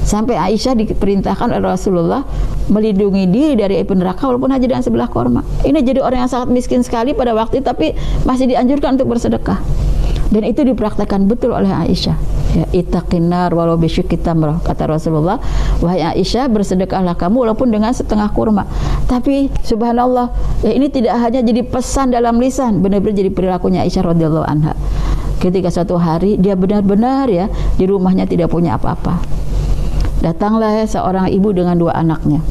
Sampai Aisyah diperintahkan oleh Rasulullah melindungi diri dari api neraka walaupun hanya dengan sebelah korma. Ini jadi orang yang sangat miskin sekali pada waktu itu, tapi masih dianjurkan untuk bersedekah. Dan itu dipraktekkan betul oleh Aisyah. Ya, ittaqin nar walau bisyikki tamrah, kata Rasulullah, wahai Aisyah, bersedekahlah kamu walaupun dengan setengah kurma. Tapi subhanallah, ya, ini tidak hanya jadi pesan dalam lisan, benar-benar jadi perilakunya Aisyah radhiyallahu anha. Ketika suatu hari dia benar-benar ya di rumahnya tidak punya apa-apa. Datanglah seorang ibu dengan 2 anaknya.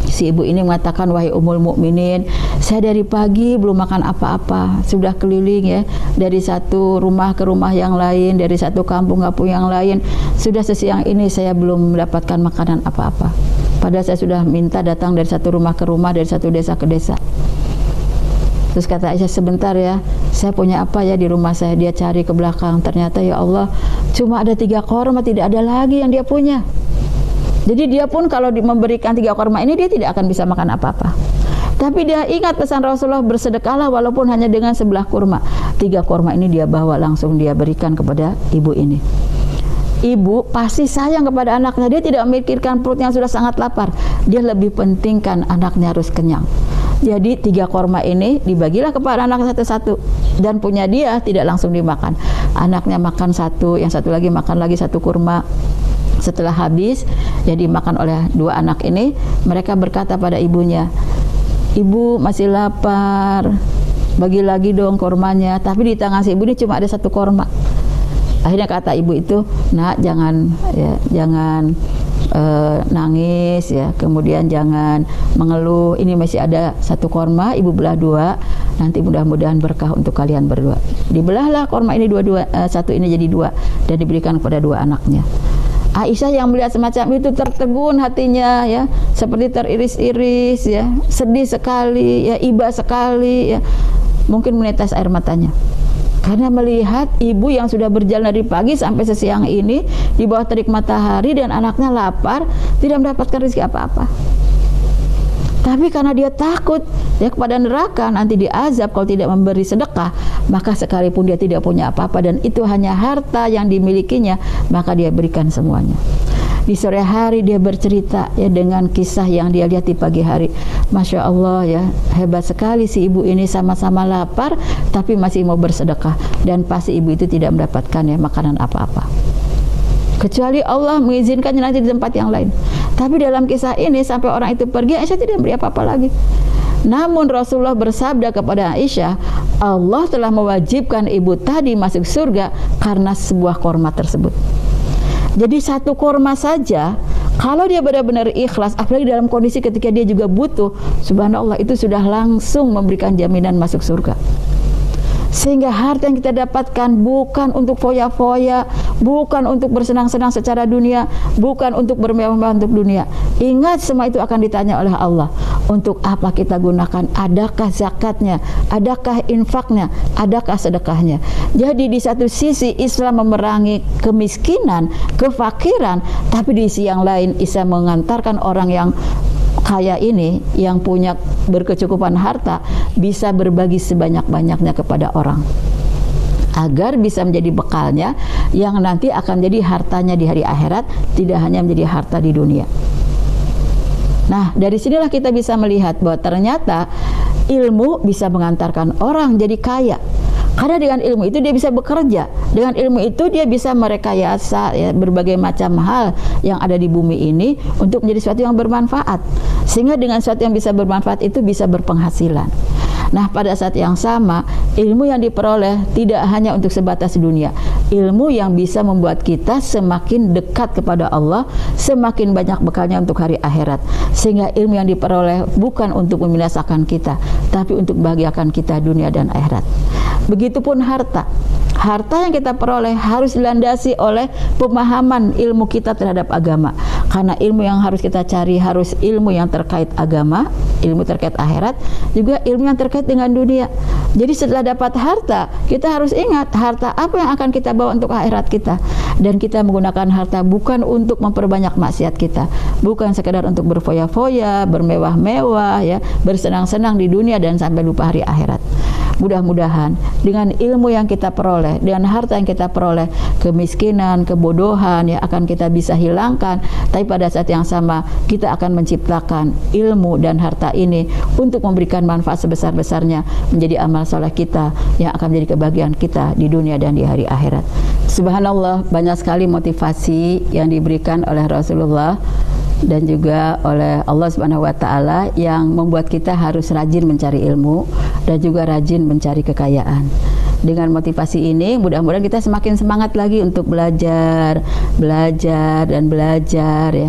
Si ibu ini mengatakan, wahai Ummul Mukminin, saya dari pagi belum makan apa-apa, sudah keliling ya dari satu rumah ke rumah yang lain, dari satu kampung ke kampung yang lain, sudah sesiang ini saya belum mendapatkan makanan apa-apa. Padahal saya sudah minta datang dari satu rumah ke rumah, dari satu desa ke desa. Terus kata Aisyah, sebentar ya, saya punya apa ya di rumah saya. Dia cari ke belakang, ternyata ya Allah, cuma ada 3 korma, tidak ada lagi yang dia punya. Jadi dia pun kalau memberikan 3 korma ini, dia tidak akan bisa makan apa-apa. Tapi dia ingat pesan Rasulullah, bersedekahlah walaupun hanya dengan sebelah kurma. 3 korma ini dia bawa langsung dia berikan kepada ibu ini. Ibu pasti sayang kepada anaknya, dia tidak memikirkan perut yang sudah sangat lapar. Dia lebih pentingkan anaknya harus kenyang. Jadi 3 korma ini dibagilah kepada anak satu-satu, dan punya dia tidak langsung dimakan. Anaknya makan 1, yang satu lagi makan lagi 1 kurma. Setelah habis, ya dimakan oleh 2 anak ini, mereka berkata pada ibunya, ibu masih lapar, bagi lagi dong kormanya. Tapi di tangan si ibu ini cuma ada 1 korma. Akhirnya kata ibu itu, nak jangan ya, jangan nangis ya, kemudian jangan mengeluh, ini masih ada 1 korma, ibu belah 2, nanti mudah-mudahan berkah untuk kalian berdua. Dibelahlah korma ini 2, 1 ini jadi 2 dan diberikan kepada 2 anaknya. Aisyah yang melihat semacam itu tertegun hatinya ya, seperti teriris-iris ya, sedih sekali ya, iba sekali ya, mungkin menetes air matanya. Karena melihat ibu yang sudah berjalan dari pagi sampai sesiang ini di bawah terik matahari dan anaknya lapar, tidak mendapatkan rezeki apa-apa. Tapi karena dia takut ya kepada neraka, nanti diazab kalau tidak memberi sedekah, maka sekalipun dia tidak punya apa-apa dan itu hanya harta yang dimilikinya, maka dia berikan semuanya. Di sore hari dia bercerita ya dengan kisah yang dia lihat di pagi hari. Masya Allah ya, hebat sekali si ibu ini, sama-sama lapar tapi masih mau bersedekah, dan pasti ibu itu tidak mendapatkan ya makanan apa-apa, kecuali Allah mengizinkannya nanti di tempat yang lain. Tapi dalam kisah ini sampai orang itu pergi, Aisyah tidak beri apa-apa lagi. Namun Rasulullah bersabda kepada Aisyah, Allah telah mewajibkan ibu tadi masuk surga karena sebuah korma tersebut. Jadi 1 korma saja, kalau dia benar-benar ikhlas, apalagi dalam kondisi ketika dia juga butuh, subhanallah, itu sudah langsung memberikan jaminan masuk surga. Sehingga harta yang kita dapatkan bukan untuk foya-foya, bukan untuk bersenang-senang secara dunia, bukan untuk bermewah-mewah untuk dunia. Ingat, semua itu akan ditanya oleh Allah. Untuk apa kita gunakan? Adakah zakatnya? Adakah infaknya? Adakah sedekahnya? Jadi di satu sisi Islam memerangi kemiskinan, kefakiran, tapi di sisi yang lain Islam mengantarkan orang yang kaya ini, yang punya berkecukupan harta, bisa berbagi sebanyak-banyaknya kepada orang agar bisa menjadi bekalnya yang nanti akan menjadi hartanya di hari akhirat, tidak hanya menjadi harta di dunia. Nah, dari sinilah kita bisa melihat bahwa ternyata ilmu bisa mengantarkan orang jadi kaya. Karena dengan ilmu itu dia bisa bekerja, dengan ilmu itu dia bisa merekayasa ya, berbagai macam hal yang ada di bumi ini untuk menjadi sesuatu yang bermanfaat. Sehingga dengan sesuatu yang bisa bermanfaat itu bisa berpenghasilan. Nah, pada saat yang sama, ilmu yang diperoleh tidak hanya untuk sebatas dunia. Ilmu yang bisa membuat kita semakin dekat kepada Allah, semakin banyak bekalnya untuk hari akhirat. Sehingga ilmu yang diperoleh bukan untuk membinasakan kita, tapi untuk membahagiakan kita dunia dan akhirat. Begitupun harta. Harta yang kita peroleh harus dilandasi oleh pemahaman ilmu kita terhadap agama. Karena ilmu yang harus kita cari harus ilmu yang terkait agama, ilmu terkait akhirat, juga ilmu yang terkait dengan dunia. Jadi setelah dapat harta, kita harus ingat harta apa yang akan kita bawa untuk akhirat kita. Dan kita menggunakan harta bukan untuk memperbanyak maksiat kita, bukan sekedar untuk berfoya-foya, bermewah-mewah ya, bersenang-senang di dunia dan sampai lupa hari akhirat. Mudah-mudahan dengan ilmu yang kita peroleh, dengan harta yang kita peroleh, kemiskinan, kebodohan ya akan kita bisa hilangkan. Tapi pada saat yang sama kita akan menciptakan ilmu dan harta ini untuk memberikan manfaat sebesar-besarnya menjadi amal soleh kita yang akan menjadi kebahagiaan kita di dunia dan di hari akhirat. Subhanallah, banyak sekali motivasi yang diberikan oleh Rasulullah dan juga oleh Allah Subhanahu wa taala yang membuat kita harus rajin mencari ilmu dan juga rajin mencari kekayaan. Dengan motivasi ini mudah-mudahan kita semakin semangat lagi untuk belajar ya,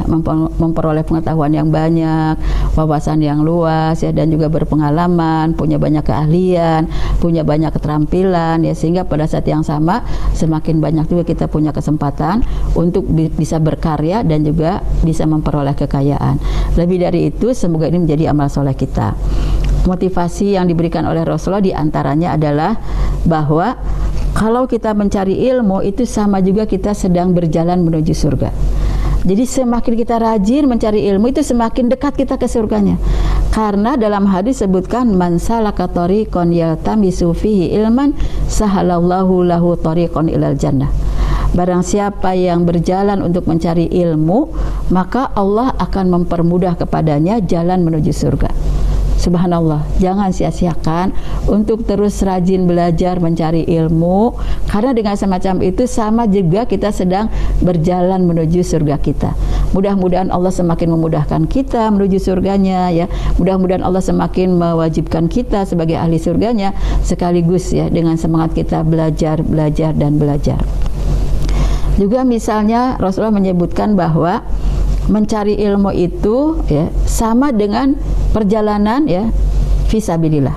memperoleh pengetahuan yang banyak, wawasan yang luas ya, dan juga berpengalaman, punya banyak keahlian, punya banyak keterampilan ya, sehingga pada saat yang sama semakin banyak juga kita punya kesempatan untuk bisa berkarya dan juga bisa memperoleh kekayaan. Lebih dari itu, semoga ini menjadi amal soleh kita. Motivasi yang diberikan oleh Rasulullah diantaranya adalah bahwa kalau kita mencari ilmu itu sama juga kita sedang berjalan menuju surga. Jadi semakin kita rajin mencari ilmu itu semakin dekat kita ke surganya. Karena dalam hadis sebutkan man salaka tariqan yaltamisu fihi ilman sahalallahu lahu tariqan ilal jannah. Barang siapa yang berjalan untuk mencari ilmu, maka Allah akan mempermudah kepadanya jalan menuju surga. Subhanallah, jangan sia-siakan untuk terus rajin belajar mencari ilmu, karena dengan semacam itu sama juga kita sedang berjalan menuju surga kita. Mudah-mudahan Allah semakin memudahkan kita menuju surganya ya. Mudah-mudahan Allah semakin mewajibkan kita sebagai ahli surganya, sekaligus ya dengan semangat kita belajar dan belajar. Juga misalnya Rasulullah menyebutkan bahwa mencari ilmu itu ya sama dengan perjalanan ya fisabilillah.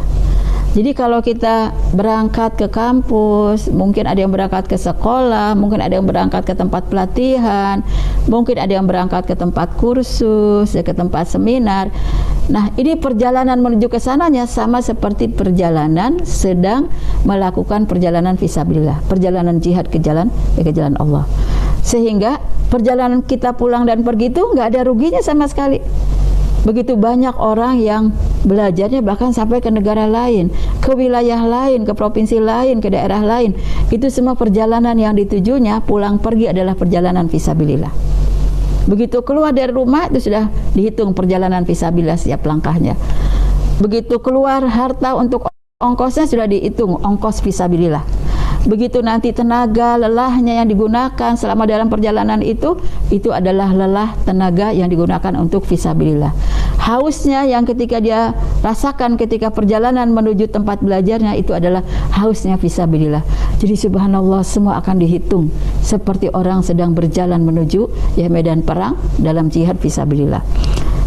Jadi kalau kita berangkat ke kampus, mungkin ada yang berangkat ke sekolah, mungkin ada yang berangkat ke tempat pelatihan, mungkin ada yang berangkat ke tempat kursus, ya, ke tempat seminar. Nah, ini perjalanan menuju ke sananya sama seperti perjalanan sedang melakukan perjalanan fisabilillah, perjalanan jihad ke jalan Allah. Sehingga perjalanan kita pulang dan pergi itu nggak ada ruginya sama sekali. Begitu banyak orang yang belajarnya bahkan sampai ke negara lain, ke wilayah lain, ke provinsi lain, ke daerah lain. Itu semua perjalanan yang ditujunya pulang pergi adalah perjalanan fisabilillah. Begitu keluar dari rumah itu sudah dihitung perjalanan fisabilillah setiap langkahnya. Begitu keluar harta untuk ongkosnya sudah dihitung ongkos fisabilillah. Begitu nanti tenaga, lelahnya yang digunakan selama dalam perjalanan itu adalah lelah tenaga yang digunakan untuk fisabilillah. Hausnya yang ketika dia rasakan ketika perjalanan menuju tempat belajarnya itu adalah hausnya fisabilillah. Jadi subhanallah, semua akan dihitung seperti orang sedang berjalan menuju ya medan perang dalam jihad fisabilillah.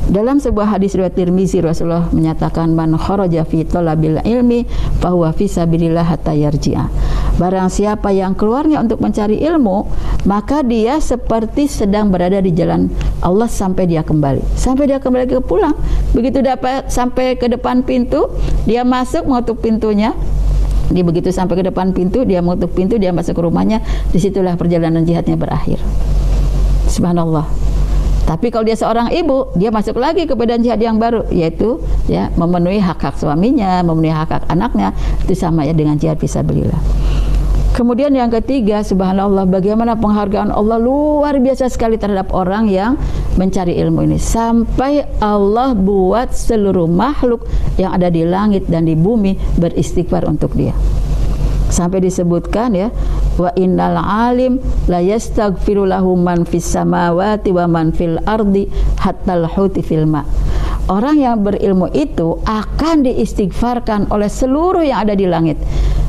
Dalam sebuah hadis riwayat Tirmizi, Rasulullah menyatakan man kharaja fi talabil ilmi fa huwa fi sabilillah hatta yarji'a. Barang siapa yang keluarnya untuk mencari ilmu, maka dia seperti sedang berada di jalan Allah sampai dia kembali. Sampai dia kembali ke pulang. Begitu dapat sampai ke depan pintu, dia masuk mengetuk pintunya. Dia begitu sampai ke depan pintu, dia mengetuk pintu, dia masuk ke rumahnya. Disitulah perjalanan jihadnya berakhir. Subhanallah. Tapi kalau dia seorang ibu, dia masuk lagi ke medan jihad yang baru, yaitu ya memenuhi hak-hak suaminya, memenuhi hak-hak anaknya. Itu sama ya dengan jihad fisabilillah. Kemudian yang ketiga, subhanallah, bagaimana penghargaan Allah luar biasa sekali terhadap orang yang mencari ilmu ini. Sampai Allah buat seluruh makhluk yang ada di langit dan di bumi beristighfar untuk dia. Sampai disebutkan ya, wa innal alim la yastaghfiru lahu man fis samawati wa man fil ardi hatta al-huti fil ma. Orang yang berilmu itu akan diistighfarkan oleh seluruh yang ada di langit.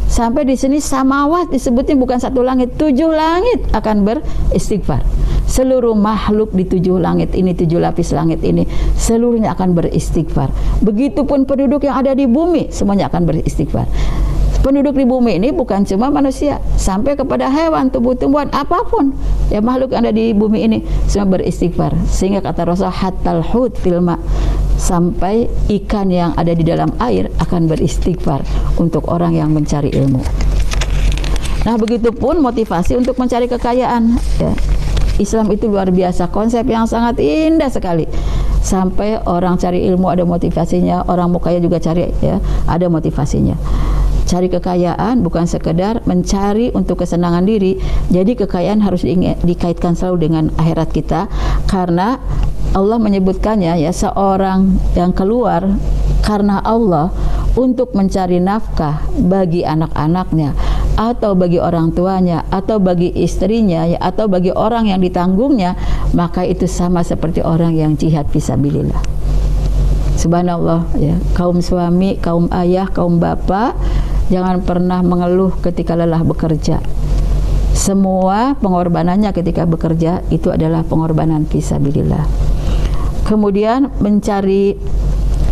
Sampai di sini samawat disebutnya bukan satu langit, 7 langit akan beristighfar. Seluruh makhluk di 7 langit ini, 7 lapis langit ini, seluruhnya akan beristighfar. Begitupun penduduk yang ada di bumi, semuanya akan beristighfar. Penduduk di bumi ini bukan cuma manusia, sampai kepada hewan, tumbuh-tumbuhan, apapun ya makhluk yang ada di bumi ini semua beristighfar. Sehingga kata Rasul hatal hut filma, sampai ikan yang ada di dalam air akan beristighfar untuk orang yang mencari ilmu. Nah, begitupun motivasi untuk mencari kekayaan ya. Islam itu luar biasa, konsep yang sangat indah sekali. Sampai orang cari ilmu ada motivasinya, orang mau kaya juga cari ya, ada motivasinya. Cari kekayaan bukan sekedar mencari untuk kesenangan diri. Jadi kekayaan harus dikaitkan selalu dengan akhirat kita, karena Allah menyebutkannya ya, seorang yang keluar karena Allah untuk mencari nafkah bagi anak-anaknya atau bagi orang tuanya atau bagi istrinya ya, atau bagi orang yang ditanggungnya, maka itu sama seperti orang yang jihad fisabilillah. Subhanallah ya, kaum suami, kaum ayah, kaum bapak, jangan pernah mengeluh ketika lelah bekerja. Semua pengorbanannya ketika bekerja itu adalah pengorbanan fisabilillah. Kemudian mencari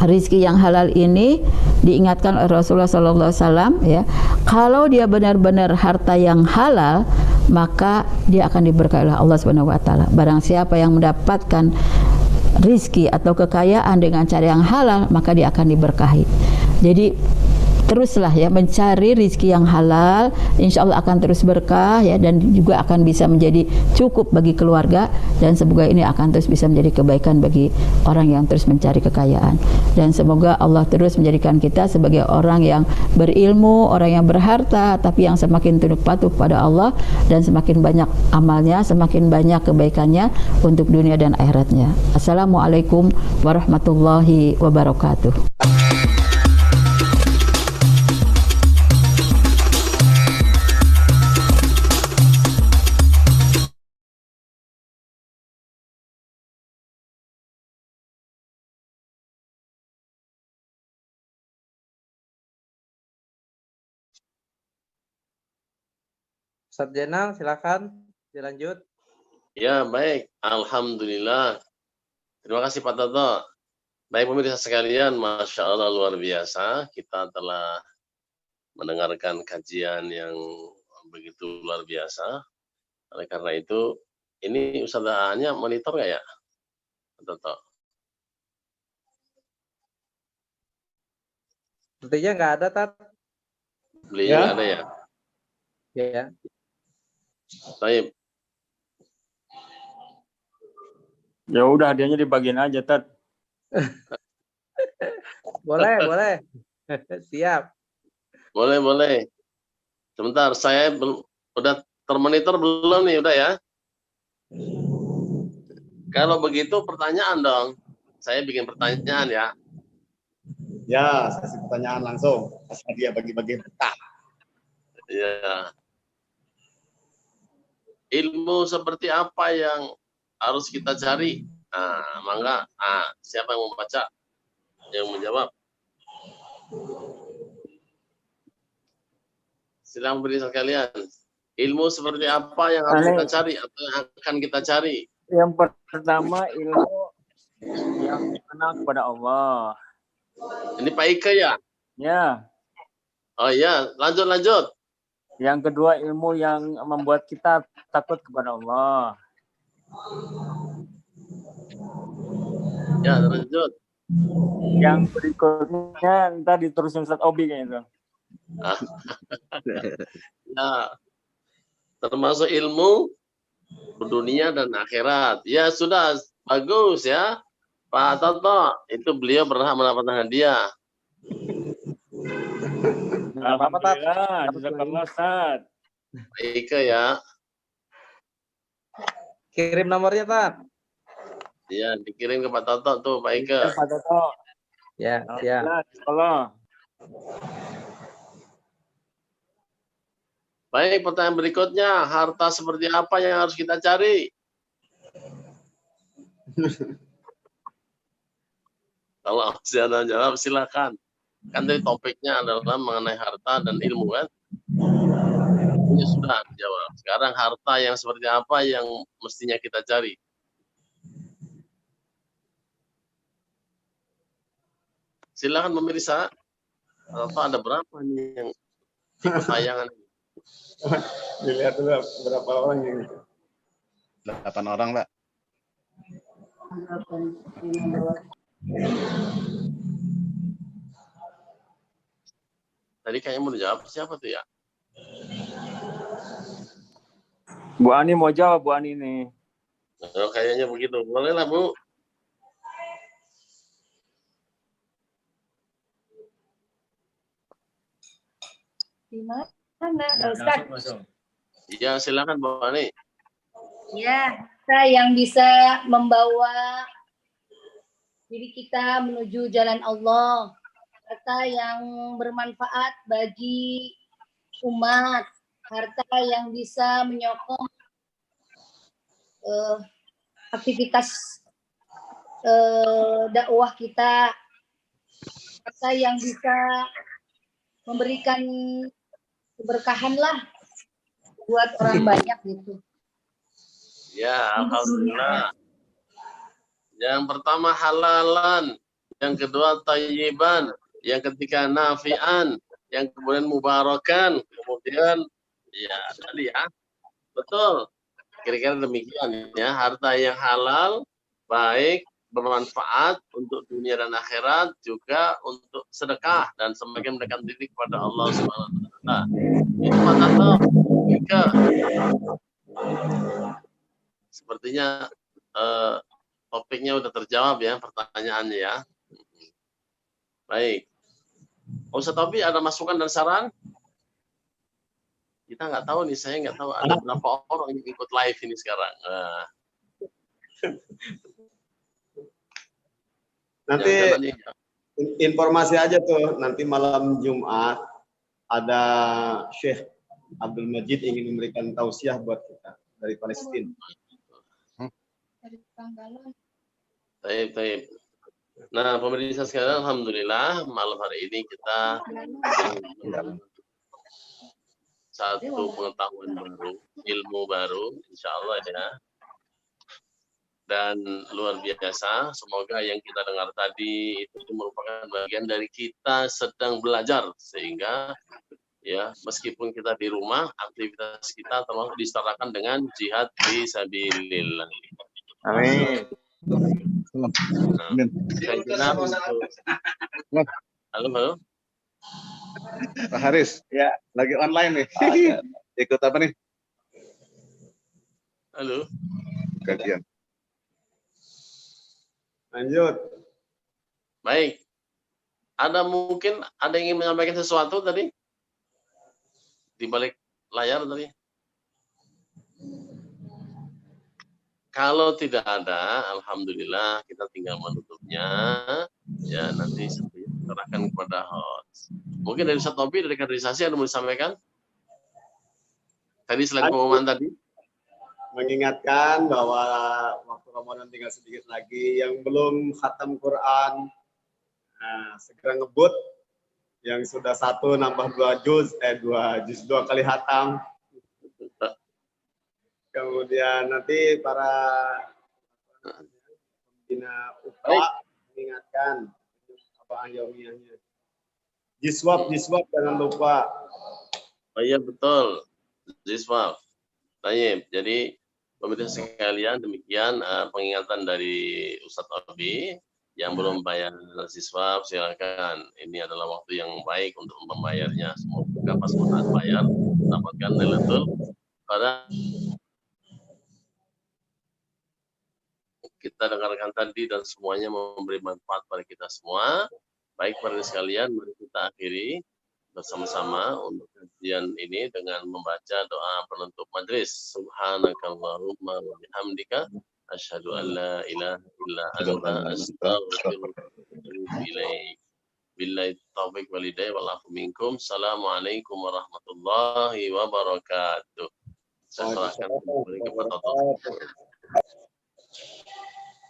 rizki yang halal ini diingatkan oleh Rasulullah SAW ya, kalau dia benar-benar harta yang halal, maka dia akan diberkahi oleh Allah Subhanahu wa taala. Barang siapa yang mendapatkan rizki atau kekayaan dengan cara yang halal, maka dia akan diberkahi. Jadi teruslah ya mencari rizki yang halal, insya Allah akan terus berkah ya, dan juga akan bisa menjadi cukup bagi keluarga, dan semoga ini akan terus bisa menjadi kebaikan bagi orang yang terus mencari kekayaan. Dan semoga Allah terus menjadikan kita sebagai orang yang berilmu, orang yang berharta, tapi yang semakin tunduk patuh pada Allah, dan semakin banyak amalnya, semakin banyak kebaikannya untuk dunia dan akhiratnya. Assalamualaikum warahmatullahi wabarakatuh. Ustaz Jenal, silakan dilanjut. Ya, baik. Alhamdulillah. Terima kasih Pak Toto. Baik pemirsa sekalian, Masya Allah luar biasa. Kita telah mendengarkan kajian yang begitu luar biasa. Oleh karena itu, ini usahanya monitor nggak ya, Pak Toto? Sepertinya nggak ada, Tat. Belinya nggak ada ya? Ya. Baik. Ya udah, hadiahnya dibagiin aja, Tat. Boleh, boleh. Siap. Boleh. Sebentar, saya udah termonitor belum nih, udah ya? Kalau begitu pertanyaan dong. Saya bikin pertanyaan ya. Ya, saya kasih pertanyaan langsung. Asal dia bagi-bagi berkah. Ya. Ilmu seperti apa yang harus kita cari? Nah, mangga. Siapa yang mau baca? Yang menjawab? Silakan beri sekalian. Ilmu seperti apa yang harus kita cari atau yang akan kita cari? Yang pertama, ilmu yang mengenal kepada Allah. Ini Pak Ika ya? Ya. Oh iya, lanjut. Yang kedua, ilmu yang membuat kita takut kepada Allah. Ya, lanjut. Yang berikutnya ntar diterusin Ustaz Obi kayaknya. Ya, termasuk ilmu dunia dan akhirat. Ya sudah, bagus ya. Pak Toto, itu beliau pernah mendapatkan hadiah. Alhamdulillah, jazakallah Ustaz. Pak Ika ya. Kirim nomornya, Tat. Iya, dikirim ke Pak Toto tuh, Pak Ika. Ya, Pak Toto. Ya. Allah. Baik, pertanyaan berikutnya, harta seperti apa yang harus kita cari? Kalau Oksiana jawab, silakan. Kan tadi topiknya adalah mengenai harta dan ilmu kan? Ini sudah dijawab. Sekarang harta yang seperti apa yang mestinya kita cari? Silakan pemirsa. Ada berapa nih yang tipe tayangan? Dilihat dulu berapa orang yang 8 orang, Mbak. Tadi kayaknya mau dijawab siapa tuh ya? Bu Ani mau jawab, Bu Ani nih. Oh, kayaknya begitu. Boleh lah, Bu. Di mana, Ustaz? Ya, silakan Bu Ani. Ya, kita yang bisa membawa diri kita menuju jalan Allah, harta yang bermanfaat bagi umat, harta yang bisa menyokong aktivitas dakwah kita, harta yang bisa memberikan keberkahan lah buat orang banyak gitu. Ya, alhamdulillah. Yang pertama halalan, yang kedua thayyiban, yang ketiga nafi'an, yang kemudian mubarakan, kemudian ya tadi ya. Betul. Kira-kira demikian ya, harta yang halal, baik, bermanfaat untuk dunia dan akhirat, juga untuk sedekah dan semakin mendekatkan diri kepada Allah Subhanahu wa taala. Itu mata tiga. Sepertinya topiknya udah terjawab ya pertanyaannya ya. Baik. Ustaz Tobi ada masukan dan saran? Kita nggak tahu nih, saya nggak tahu ada berapa orang yang ikut live ini sekarang. Nanti informasi aja tuh, nanti malam Jumat ada Syekh Abdul Majid ingin memberikan tausiah buat kita dari Palestina. Baik. Nah, pemirsa sekalian, alhamdulillah malam hari ini kita satu pengetahuan baru, ilmu baru, insya Allah ya. Dan luar biasa, semoga yang kita dengar tadi itu merupakan bagian dari kita sedang belajar, sehingga ya meskipun kita di rumah, aktivitas kita termasuk disetarakan dengan jihad fisabilillah. Amin. Halo. Pak Haris, ya lagi online nih. Ikut apa nih? Halo. Kajian. Lanjut. Baik. Mungkin ada yang ingin menyampaikan sesuatu tadi? Di balik layar tadi? Kalau tidak ada, alhamdulillah kita tinggal menutupnya. Ya, nanti serahkan kepada host. Mungkin dari Ustaz Tobi, dari kaderisasi ada mau disampaikan? Tadi selain pengumuman tadi? Mengingatkan bahwa waktu Ramadan tinggal sedikit lagi. Yang belum khatam Quran, segera ngebut. Yang sudah 1 nambah 2 juz 2 kali khatam. Kemudian nanti para pembina UPA mengingatkan apa ayomiyahnya. Jiswab jangan lupa. Oh iya betul. Jiswab. Baik. Jadi pemirsa sekalian, demikian pengingatan dari Ustadz Abi. Yang belum bayar siswa silakan. Ini adalah waktu yang baik untuk membayarnya. Semoga pas saat bayar dapatkan Lailatul Qadar. Kita dengarkan tadi dan semuanya memberi manfaat pada kita semua. Baik para sekalian, mari kita akhiri bersama-sama untuk kajian ini dengan membaca doa penutup majelis. Subhanakallahumma wa bihamdika asyhadu an la ilaha illa anta astaghfiruka wa atubu ilaik. Billahi taufiq wal hidayah wal afu minkum. Assalamualaikum warahmatullahi wabarakatuh. Saya serahkan kepada